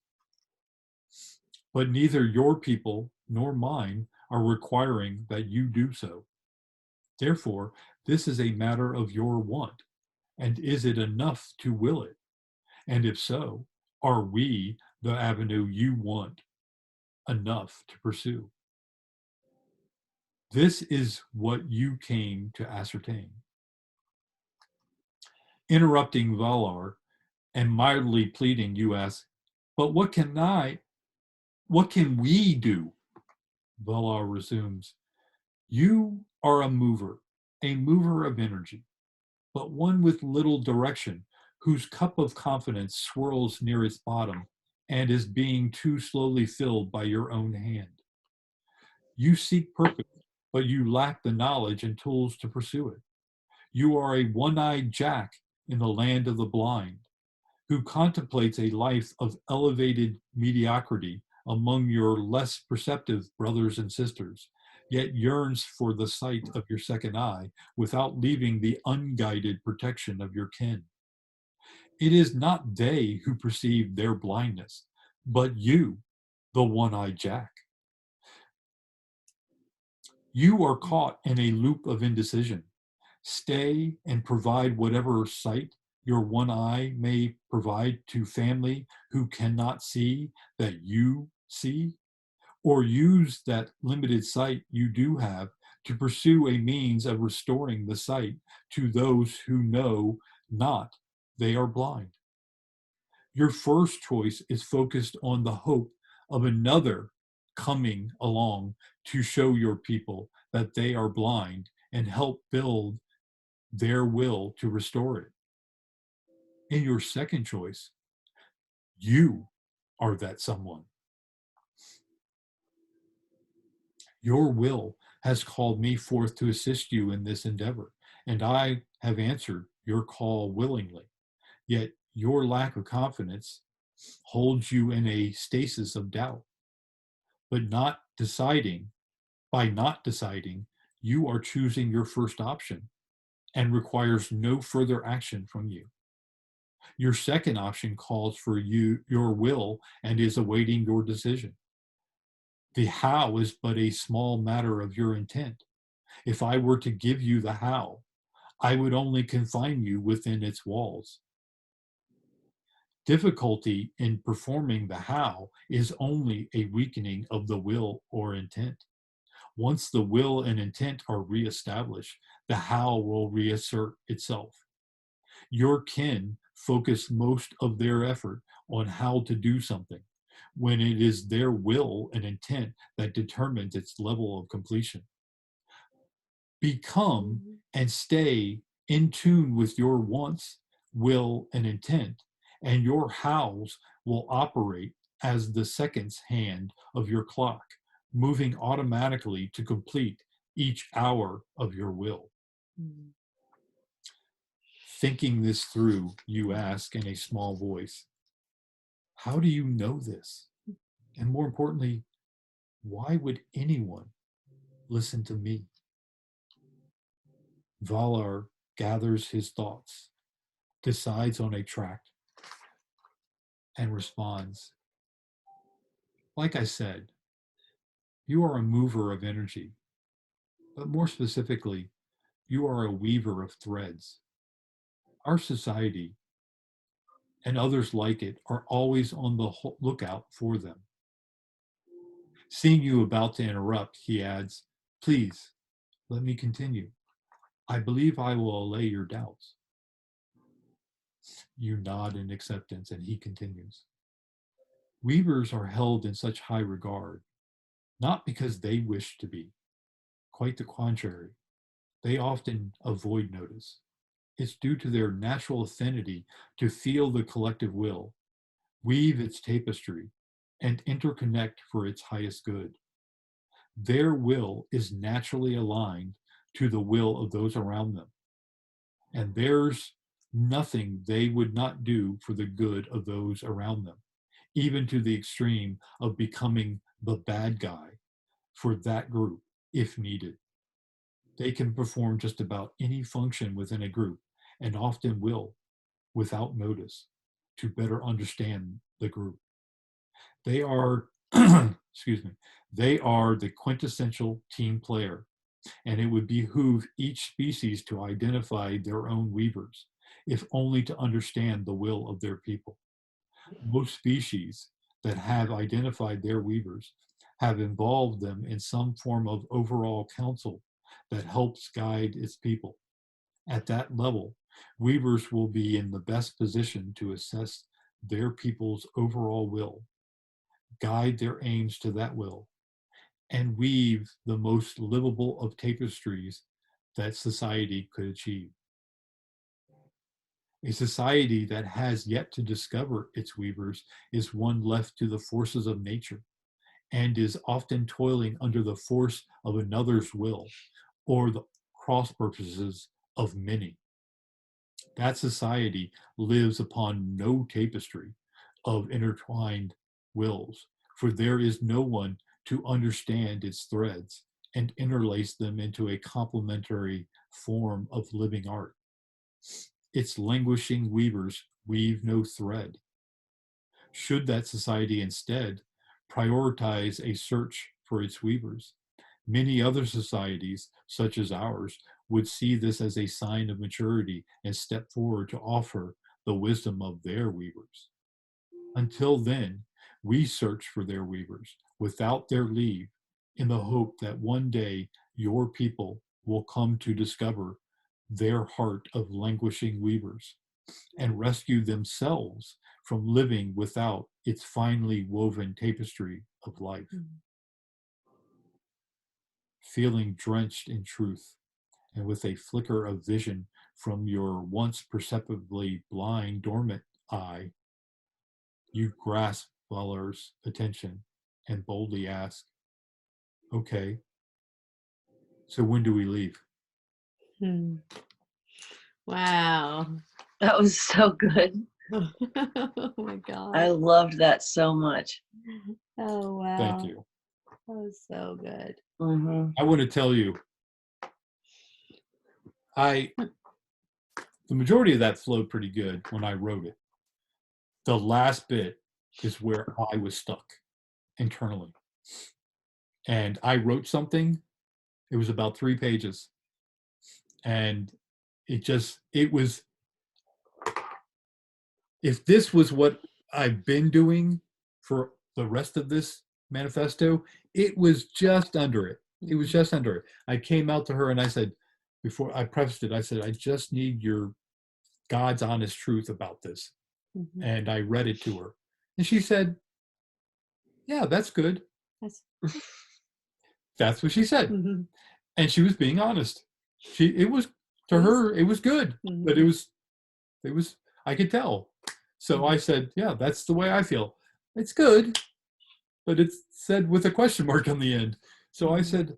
But neither your people nor mine are requiring that you do so. Therefore, this is a matter of your want. And is it enough to will it? And if so, are we the avenue you want enough to pursue? This is what you came to ascertain. Interrupting Valar and mildly pleading, you ask, but what can we do? Valar resumes, you are a mover of energy, but one with little direction, whose cup of confidence swirls near its bottom and is being too slowly filled by your own hand. You seek purpose, but you lack the knowledge and tools to pursue it. You are a one-eyed Jack in the land of the blind, who contemplates a life of elevated mediocrity among your less perceptive brothers and sisters, yet yearns for the sight of your second eye without leaving the unguided protection of your kin. It is not they who perceive their blindness, but you, the one-eyed Jack. You are caught in a loop of indecision. Stay and provide whatever sight your one eye may provide to family who cannot see that you see, or use that limited sight you do have to pursue a means of restoring the sight to those who know not they are blind. Your first choice is focused on the hope of another coming along to show your people that they are blind and help build their will to restore it. In your second choice, you are that someone. Your will has called me forth to assist you in this endeavor, and I have answered your call willingly. Yet your lack of confidence holds you in a stasis of doubt. But by not deciding, you are choosing your first option and requires no further action from you. Your second option calls for your will and is awaiting your decision. The how is but a small matter of your intent. If I were to give you the how, I would only confine you within its walls. Difficulty in performing the how is only a weakening of the will or intent. Once the will and intent are reestablished, the how will reassert itself. Your kin focus most of their effort on how to do something, when it is their will and intent that determines its level of completion. Become and stay in tune with your wants, will, and intent, and your hows will operate as the seconds hand of your clock, moving automatically to complete each hour of your will. thinking this through, you ask in a small voice, how do you know this? And more importantly, why would anyone listen to me? Valar gathers his thoughts, decides on a tract, and responds. Like I said, you are a mover of energy, but more specifically, you are a weaver of threads. Our society and others like it are always on the lookout for them. Seeing you about to interrupt, he adds, please, let me continue. I believe I will allay your doubts. You nod in acceptance, and he continues. Weavers are held in such high regard, not because they wish to be. Quite the contrary. They often avoid notice. It's due to their natural affinity to feel the collective will, weave its tapestry, and interconnect for its highest good. Their will is naturally aligned to the will of those around them, and there's nothing they would not do for the good of those around them, even to the extreme of becoming the bad guy for that group if needed. They can perform just about any function within a group, and often will, without notice, to better understand the group. They are, excuse me, they are the quintessential team player, and it would behoove each species to identify their own weavers, if only to understand the will of their people. Most species that have identified their weavers have involved them in some form of overall council that helps guide its people. At that level, weavers will be in the best position to assess their people's overall will, guide their aims to that will, and weave the most livable of tapestries that society could achieve. A society that has yet to discover its weavers is one left to the forces of nature and is often toiling under the force of another's will or the cross purposes of many. That society lives upon no tapestry of intertwined wills, for there is no one to understand its threads and interlace them into a complementary form of living art. Its languishing weavers weave no thread. Should that society instead prioritize a search for its weavers, many other societies, such as ours, would see this as a sign of maturity and step forward to offer the wisdom of their weavers. Until then, we search for their weavers without their leave, in the hope that one day your people will come to discover their heart of languishing weavers and rescue themselves from living without its finely woven tapestry of life. Feeling drenched in truth, and with a flicker of vision from your once perceptibly blind, dormant eye, you grasp Valar's attention and boldly ask, okay, so when do we leave? Wow. That was so good. Oh my God. I loved that so much. Oh wow. Thank you. That was so good. Mm-hmm. I want to tell you, the majority of that flowed pretty good when I wrote it. The last bit is where I was stuck internally. And I wrote something, it was about 3 pages. And it was, if this was what I've been doing for the rest of this manifesto, it was just under it. It was just under it. I came out to her and I said, before I prefaced it, I said, I just need your God's honest truth about this. Mm-hmm. And I read it to her. And she said, yeah, that's good. That's what she said. Mm-hmm. And she was being honest. It was good, Mm-hmm. but it was, I could tell. So I said, yeah, that's the way I feel. It's good, but it's said with a question mark on the end. So I said,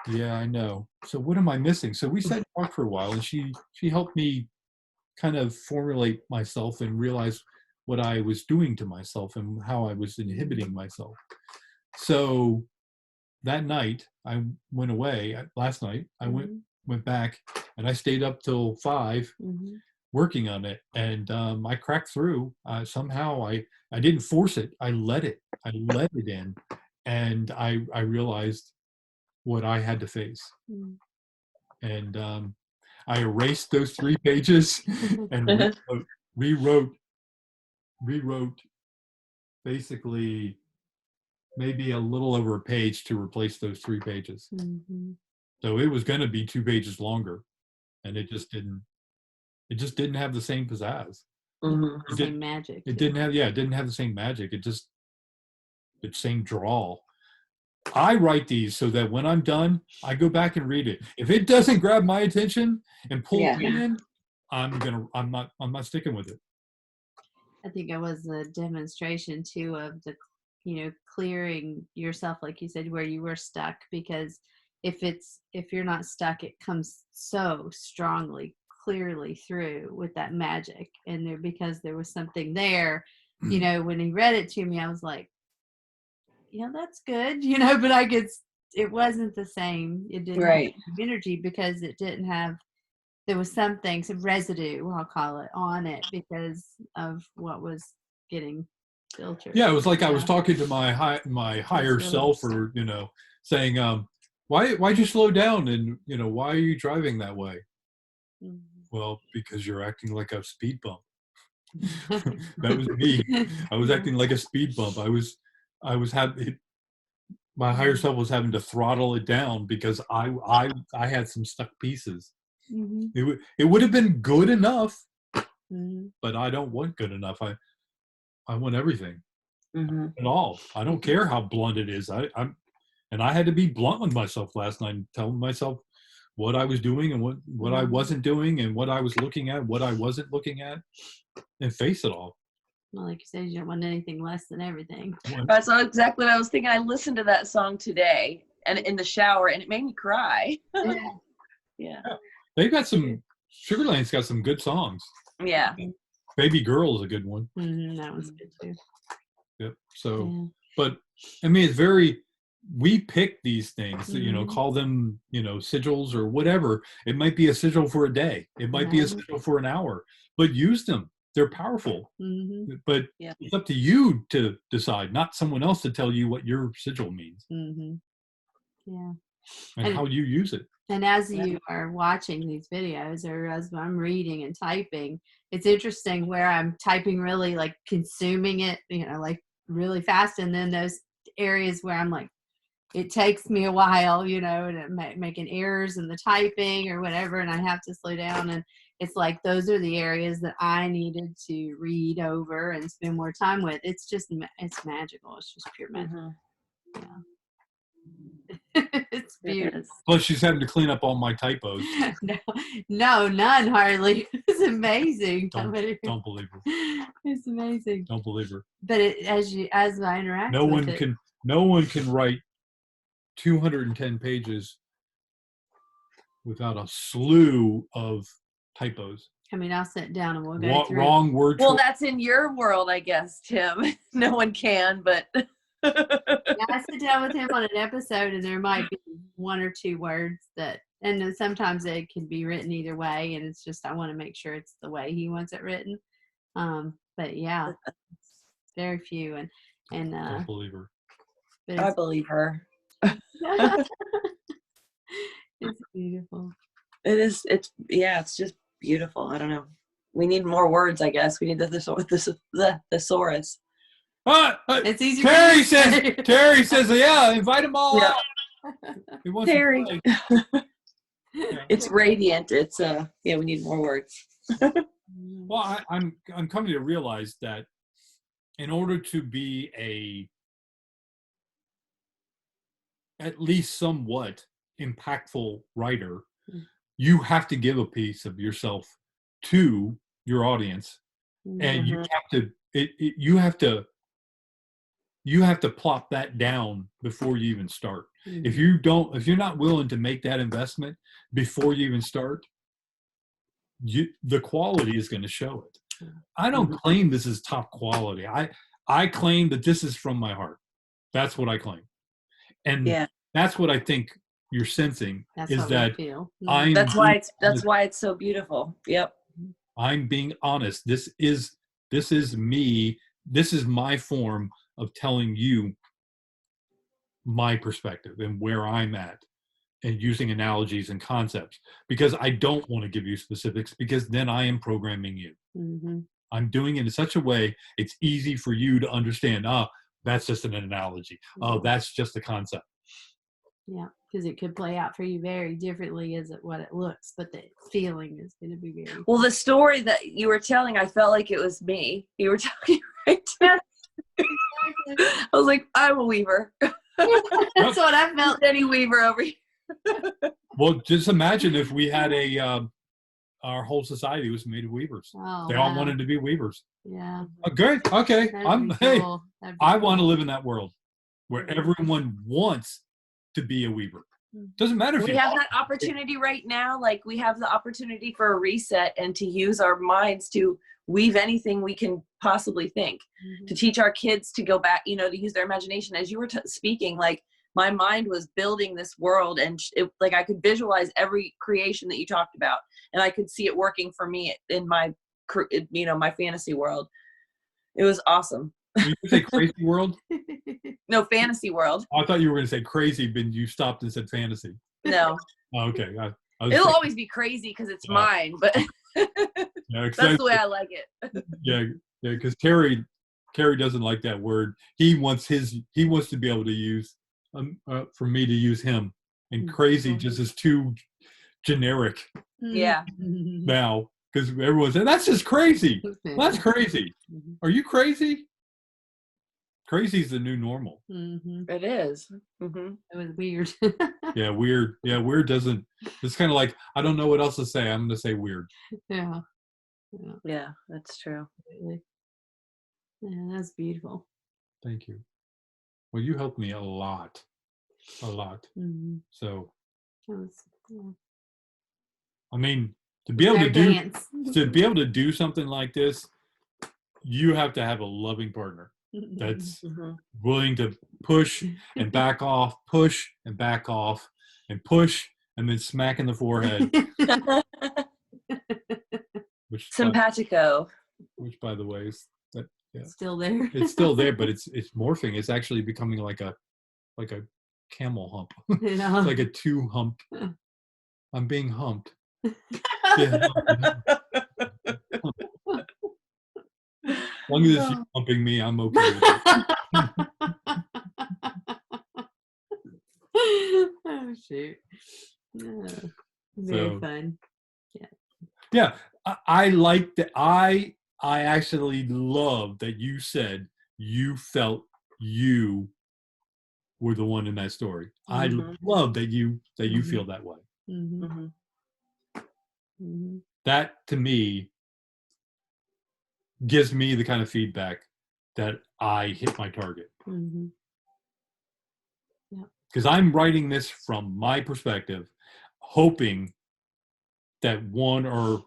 yeah, I know. So what am I missing? So we sat and talked for a while, and she helped me kind of formulate myself and realize what I was doing to myself and how I was inhibiting myself. So that night I went away. Last night I went back, and I stayed up till 5 working on it, and I cracked through. Somehow I didn't force it. I let it in, and I realized what I had to face. And I erased those 3 pages and rewrote basically maybe a little over a page to replace those 3 pages. So it was going to be 2 pages longer, and it just didn't have the same pizzazz. The same magic. It didn't have the same magic. The same drawl. I write these so that when I'm done, I go back and read it. If it doesn't grab my attention and pull me in, I'm not sticking with it. I think it was a demonstration too of the, clearing yourself, like you said, where you were stuck, because if you're not stuck, it comes so strongly, clearly through with that magic. And because there was something there, when he read it to me, I was like, yeah, that's good, but it wasn't the same. It didn't have energy because it didn't have, there was some residue, I'll call it, on it because of what was getting filtered. Yeah, it was like I was talking to my higher self, or, saying, why'd you slow down, and, why are you driving that way? Well, because you're acting like a speed bump. That was me. I was acting like a speed bump. My higher self was having to throttle it down because I had some stuck pieces. It would have been good enough, but I don't want good enough. I want everything, at all. I don't care how blunt it is. I had to be blunt with myself last night, and telling myself what I was doing and what I wasn't doing, and what I was looking at, what I wasn't looking at, and face it all. Well, like you said, you don't want anything less than everything. That's exactly what I was thinking. I listened to that song today and in the shower, and it made me cry. Yeah. They've got Sugarland's got some good songs. Yeah. Baby Girl is a good one. That was good too. Yep. So, but I mean, we pick these things, call them, sigils or whatever. It might be a sigil for a day. It might be a sigil for an hour, but use them. They're powerful. But it's up to you to decide, not someone else to tell you what your sigil means. Yeah. And how you use it. And as you are watching these videos, or as I'm reading and typing, it's interesting where I'm typing really like consuming it, like really fast. And then those areas where I'm like, it takes me a while, and making errors in the typing or whatever, and I have to slow down. And it's like those are the areas that I needed to read over and spend more time with. It's magical. It's just pure magic. Yeah. It's beautiful. Plus, she's having to clean up all my typos. No, none hardly. It's amazing. Don't believe her. It's amazing. Don't believe her. But as I interact, no one can write 210 pages without a slew of typos. I mean, I'll sit down and we'll go through. Wrong word. Well, that's in your world, I guess, Tim. No one can, but. I sit down with him on an episode, and there might be 1 or 2 words and then sometimes it can be written either way, and it's just I want to make sure it's the way he wants it written. But yeah, very few, and I believe her. I believe her. It's beautiful. It is. It's just beautiful. I don't know. We need more words, I guess. We need the thesaurus. It's easy. Terry says, yeah, invite them all out. Terry. It's radiant. It's we need more words. Well, I'm coming to realize that in order to be at least somewhat impactful writer, you have to give a piece of yourself to your audience, and you have to plop that down before you even start. If you're not willing to make that investment before you even start, the quality is going to show it. I don't Mhm. claim this is top quality. I claim that this is from my heart. That's what I claim. And Yeah. that's what I think you're sensing That's is what we that feel. I'm That's being why it's so beautiful. Yep. I'm being honest. This is me. This is my form of telling you my perspective and where I'm at, and using analogies and concepts, because I don't want to give you specifics, because then I am programming you. Mm-hmm. I'm doing it in such a way it's easy for you to understand. Oh, that's just an analogy. Oh, that's just a concept. Yeah, because it could play out for you very differently as what it looks, but the feeling is going to be very. Well, the story that you were telling, I felt like it was me. You were talking right to I was like, I'm a weaver. That's what I felt. Any weaver over here. Well, just imagine if we had our whole society was made of weavers. Oh, They all wow. wanted to be weavers. Yeah. Good. Okay. That'd be Hey, cool. That'd be I cool. want to live in that world where everyone wants to be a weaver. Doesn't matter if We you have that opportunity right now. Like, we have the opportunity for a reset and to use our minds to weave anything we can possibly think, Mhm. to teach our kids to go back, to use their imagination. As you were speaking, like, my mind was building this world, and like, I could visualize every creation that you talked about, and I could see it working for me in my, my fantasy world. It was awesome. When you say crazy world, No, fantasy world. I thought you were going to say crazy, but you stopped and said fantasy. No, Oh, okay. I was it'll thinking, always be crazy because it's Yeah. mine, but yeah, 'cause that's the way I like it. yeah, because Carrie doesn't like that word. He wants to be able to use for me to use him, and crazy just is too generic Yeah. now, because everyone's saying that's just crazy. That's crazy. Mhm. Are you crazy? Crazy's the new normal. Mhm. It is. Mm-hmm. It was weird. Yeah, weird. Yeah, weird doesn't. It's kind of like I don't know what else to say. I'm going to say weird. Yeah. Yeah. Yeah, that's true. Absolutely. Yeah, that's beautiful. Thank you. Well, you helped me a lot. Mhm. So, That was, yeah. I mean, to be able Our to do dance. something like this, you have to have a loving partner that's Mm-hmm. willing to push and back off, push and back off, and push and then smack in the forehead. Simpatico. Which, by the way, is that Still there. it's still there, but it's morphing. It's actually becoming like a camel hump. Yeah. It's like a two hump. I'm being humped. Yeah. As long as she's humping me, I'm okay with it. Oh shoot. Yeah. Very So, fun. yeah, I like that. I actually love that you said you felt you were the one in that story. I Mhm. love that you Mhm. feel that way. Mhm. Mm-hmm. Mhm. That to me gives me the kind of feedback that I hit my target. Mhm. Because I'm writing this from my perspective, hoping that one or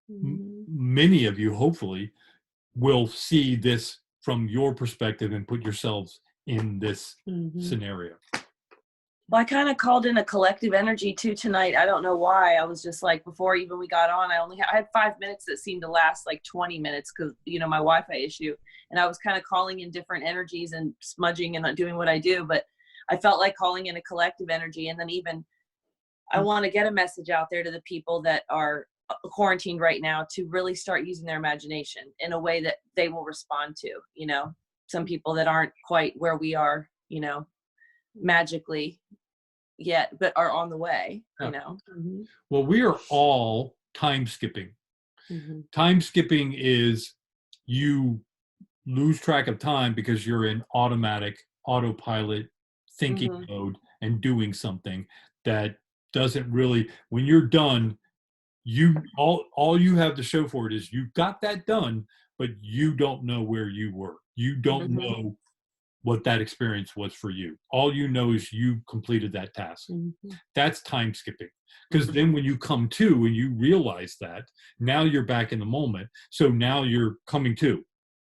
Mhm. many of you, hopefully, will see this from your perspective and put yourselves in this Mhm. scenario. Well, I kind of called in a collective energy too tonight. I don't know why. I was just like, before even we got on, I had 5 minutes that seemed to last like 20 minutes because, my Wi-Fi issue. And I was kind of calling in different energies and smudging and doing what I do. But I felt like calling in a collective energy. And then even I want to get a message out there to the people that are quarantined right now to really start using their imagination in a way that they will respond to, some people that aren't quite where we are, magically yet, but are on the way, Mhm. Well, we are all time skipping. Mhm. Time skipping is you lose track of time because you're in autopilot thinking Mhm. mode and doing something that doesn't really, when you're done, all you have to show for it is you got that done, but you don't know where you were. You don't Mhm. know what that experience was for you. All you know is you completed that task. That's time skipping. Because then when you come to and you realize that, now you're back in the moment. So now you're coming to.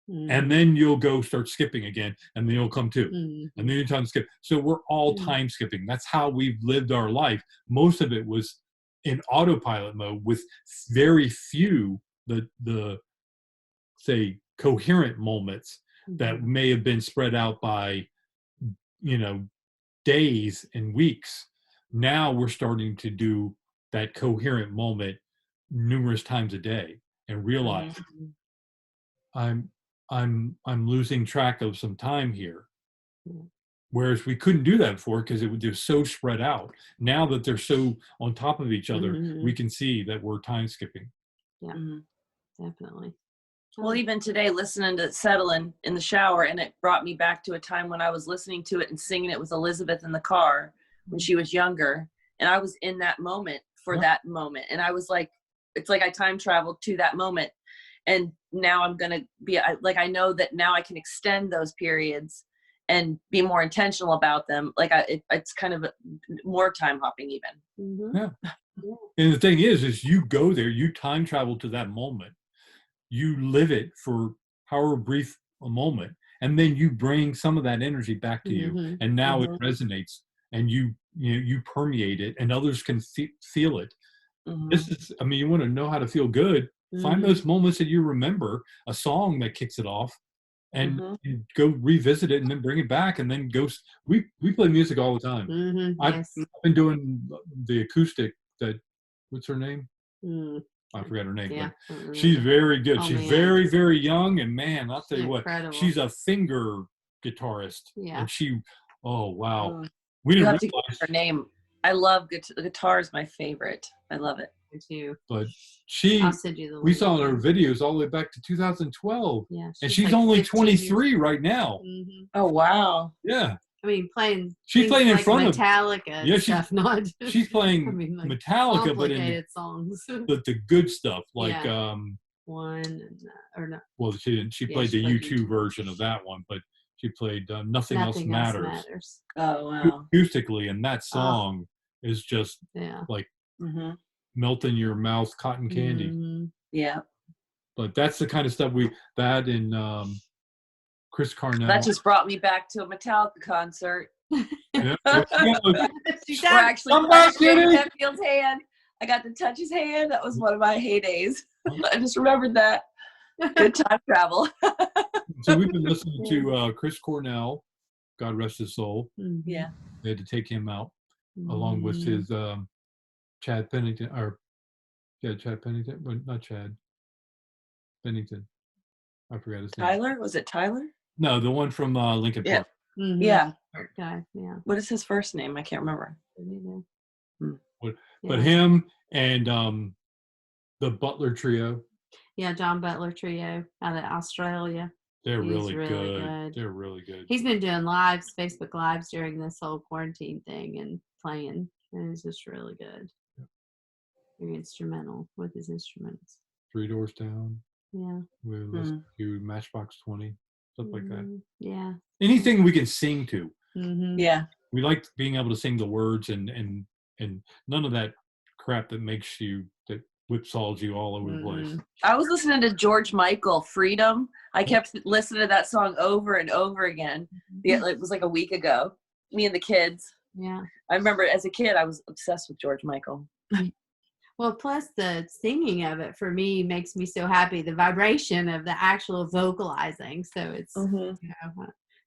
And then you'll go start skipping again, and then you'll come to, and then you time skip. So we're all time skipping. That's how we've lived our life. Most of it was in autopilot mode, with very few the say coherent moments that may have been spread out by days and weeks. Now we're starting to do that coherent moment numerous times a day and realize I'm losing track of some time here. Whereas we couldn't do that before because they're so spread out. Now that they're so on top of each other, we can see that we're time skipping. Yeah, definitely. Well, even today, listening to Settlin' in the shower, and it brought me back to a time when I was listening to it and singing it with Elizabeth in the car when she was younger. And I was in that moment for that moment. And I was like, it's like I time traveled to that moment. And now I'm going to be like, I know that now I can extend those periods and be more intentional about them. Like it's kind of more time hopping even. Yeah. And the thing is you go there, you time travel to that moment. You live it for however brief a moment, and then you bring some of that energy back to you, and now it resonates, and you permeate it, and others can feel it. This is, I mean, you want to know how to feel good, find those moments that you remember, a song that kicks it off, and go revisit it, and then bring it back, and then go. We play music all the time. I've been doing the acoustic. What's her name? I forgot her name, but she's very good. She's very, very young, and man, I'll tell you what, she's a finger guitarist. Yeah. And oh wow, we didn't have to get her name. I love guitar is my favorite. I love it. Me too. But we saw her videos all the way back to 2012. Yeah, and she's like only 23 right now. Oh wow. Yeah. I mean, she's playing in front of Metallica. Yeah, she's playing Metallica, but in songs. But the good stuff, like one or not. Well, she didn't. She played the U2 version of that one, but she played Nothing Else Matters. Oh wow! Acoustically, and that song is just like melt in your mouth cotton candy. Yeah. But that's the kind of stuff that in Chris Cornell. That just brought me back to a Metallica concert. Yeah. We're actually shaking Hetfield's hand. I got to touch his hand. That was one of my heydays. I just remembered that. Good time travel. So we've been listening to Chris Cornell, God rest his soul. Yeah. They had to take him out along with his Chad Pennington, Chad Pennington, but not Chad Pennington. I forgot his name. Tyler? Was it Tyler? No, the one from Lincoln Park. Yeah. Guy. Yeah. What is his first name? I can't remember. But him and the Butler Trio. Yeah, John Butler Trio out of Australia. They're really good. They're really good. He's been doing Facebook Lives during this whole quarantine thing and playing. And it's just really good. Yeah. Very instrumental with his instruments. Three Doors Down. Yeah. We listen to Matchbox 20, stuff like that. Yeah. Anything we can sing to. Yeah. We like being able to sing the words and none of that crap that that whipsaws you all over the place. I was listening to George Michael, Freedom. I kept listening to that song over and over again. It was like a week ago. Me and the kids. Yeah. I remember as a kid, I was obsessed with George Michael. Well, plus the singing of it for me makes me so happy. The vibration of the actual vocalizing. So it's,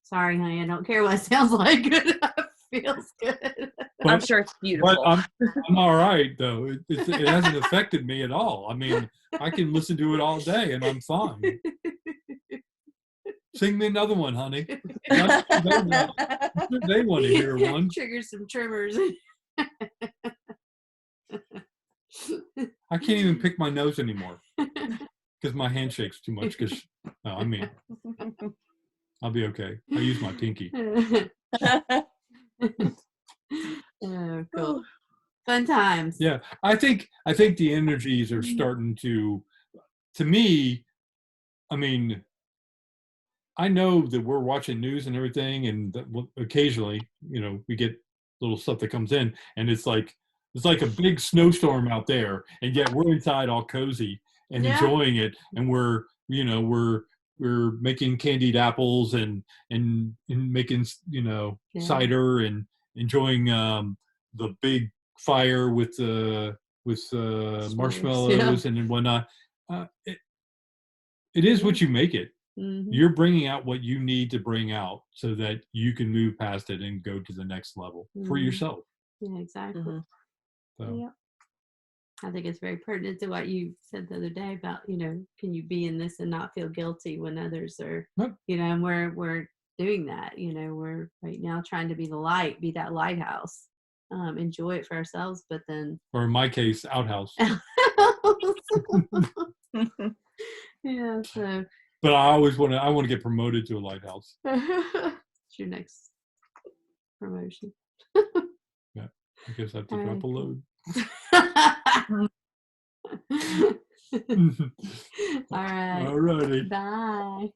sorry, honey, I don't care what it sounds like. It feels good. I'm sure it's beautiful. But I'm all right, though. It hasn't affected me at all. I mean, I can listen to it all day, and I'm fine. Sing me another one, honey. They want to hear one. Trigger some tremors. I can't even pick my nose anymore because my hand shakes too much. I'll be okay. I use my pinky. Oh, cool. Fun times. Yeah, I think the energies are starting to me, I mean, I know that we're watching news and everything, and that occasionally, we get little stuff that comes in, and it's like a big snowstorm out there, and yet we're inside all cozy and Yeah. enjoying it, and we're making candied apples and making Yeah. cider and enjoying the big fire with S'mores. Yeah. marshmallows and whatnot. It is Yeah. what you make it. Hmm. You're bringing out what you need to bring out so that you can move past it and go to the next level for Hmm. yourself. Yeah, exactly. Mhm. So Yeah. I think it's very pertinent to what you said the other day about, can you be in this and not feel guilty when others are, Yep. and we're doing that, we're right now trying to be the light, be that lighthouse, enjoy it for ourselves, but then or in my case, outhouse. yeah, so But I want to get promoted to a lighthouse. it's your next promotion. Yeah, I guess I have to All drop right, a cool. load. All right. All righty. Bye.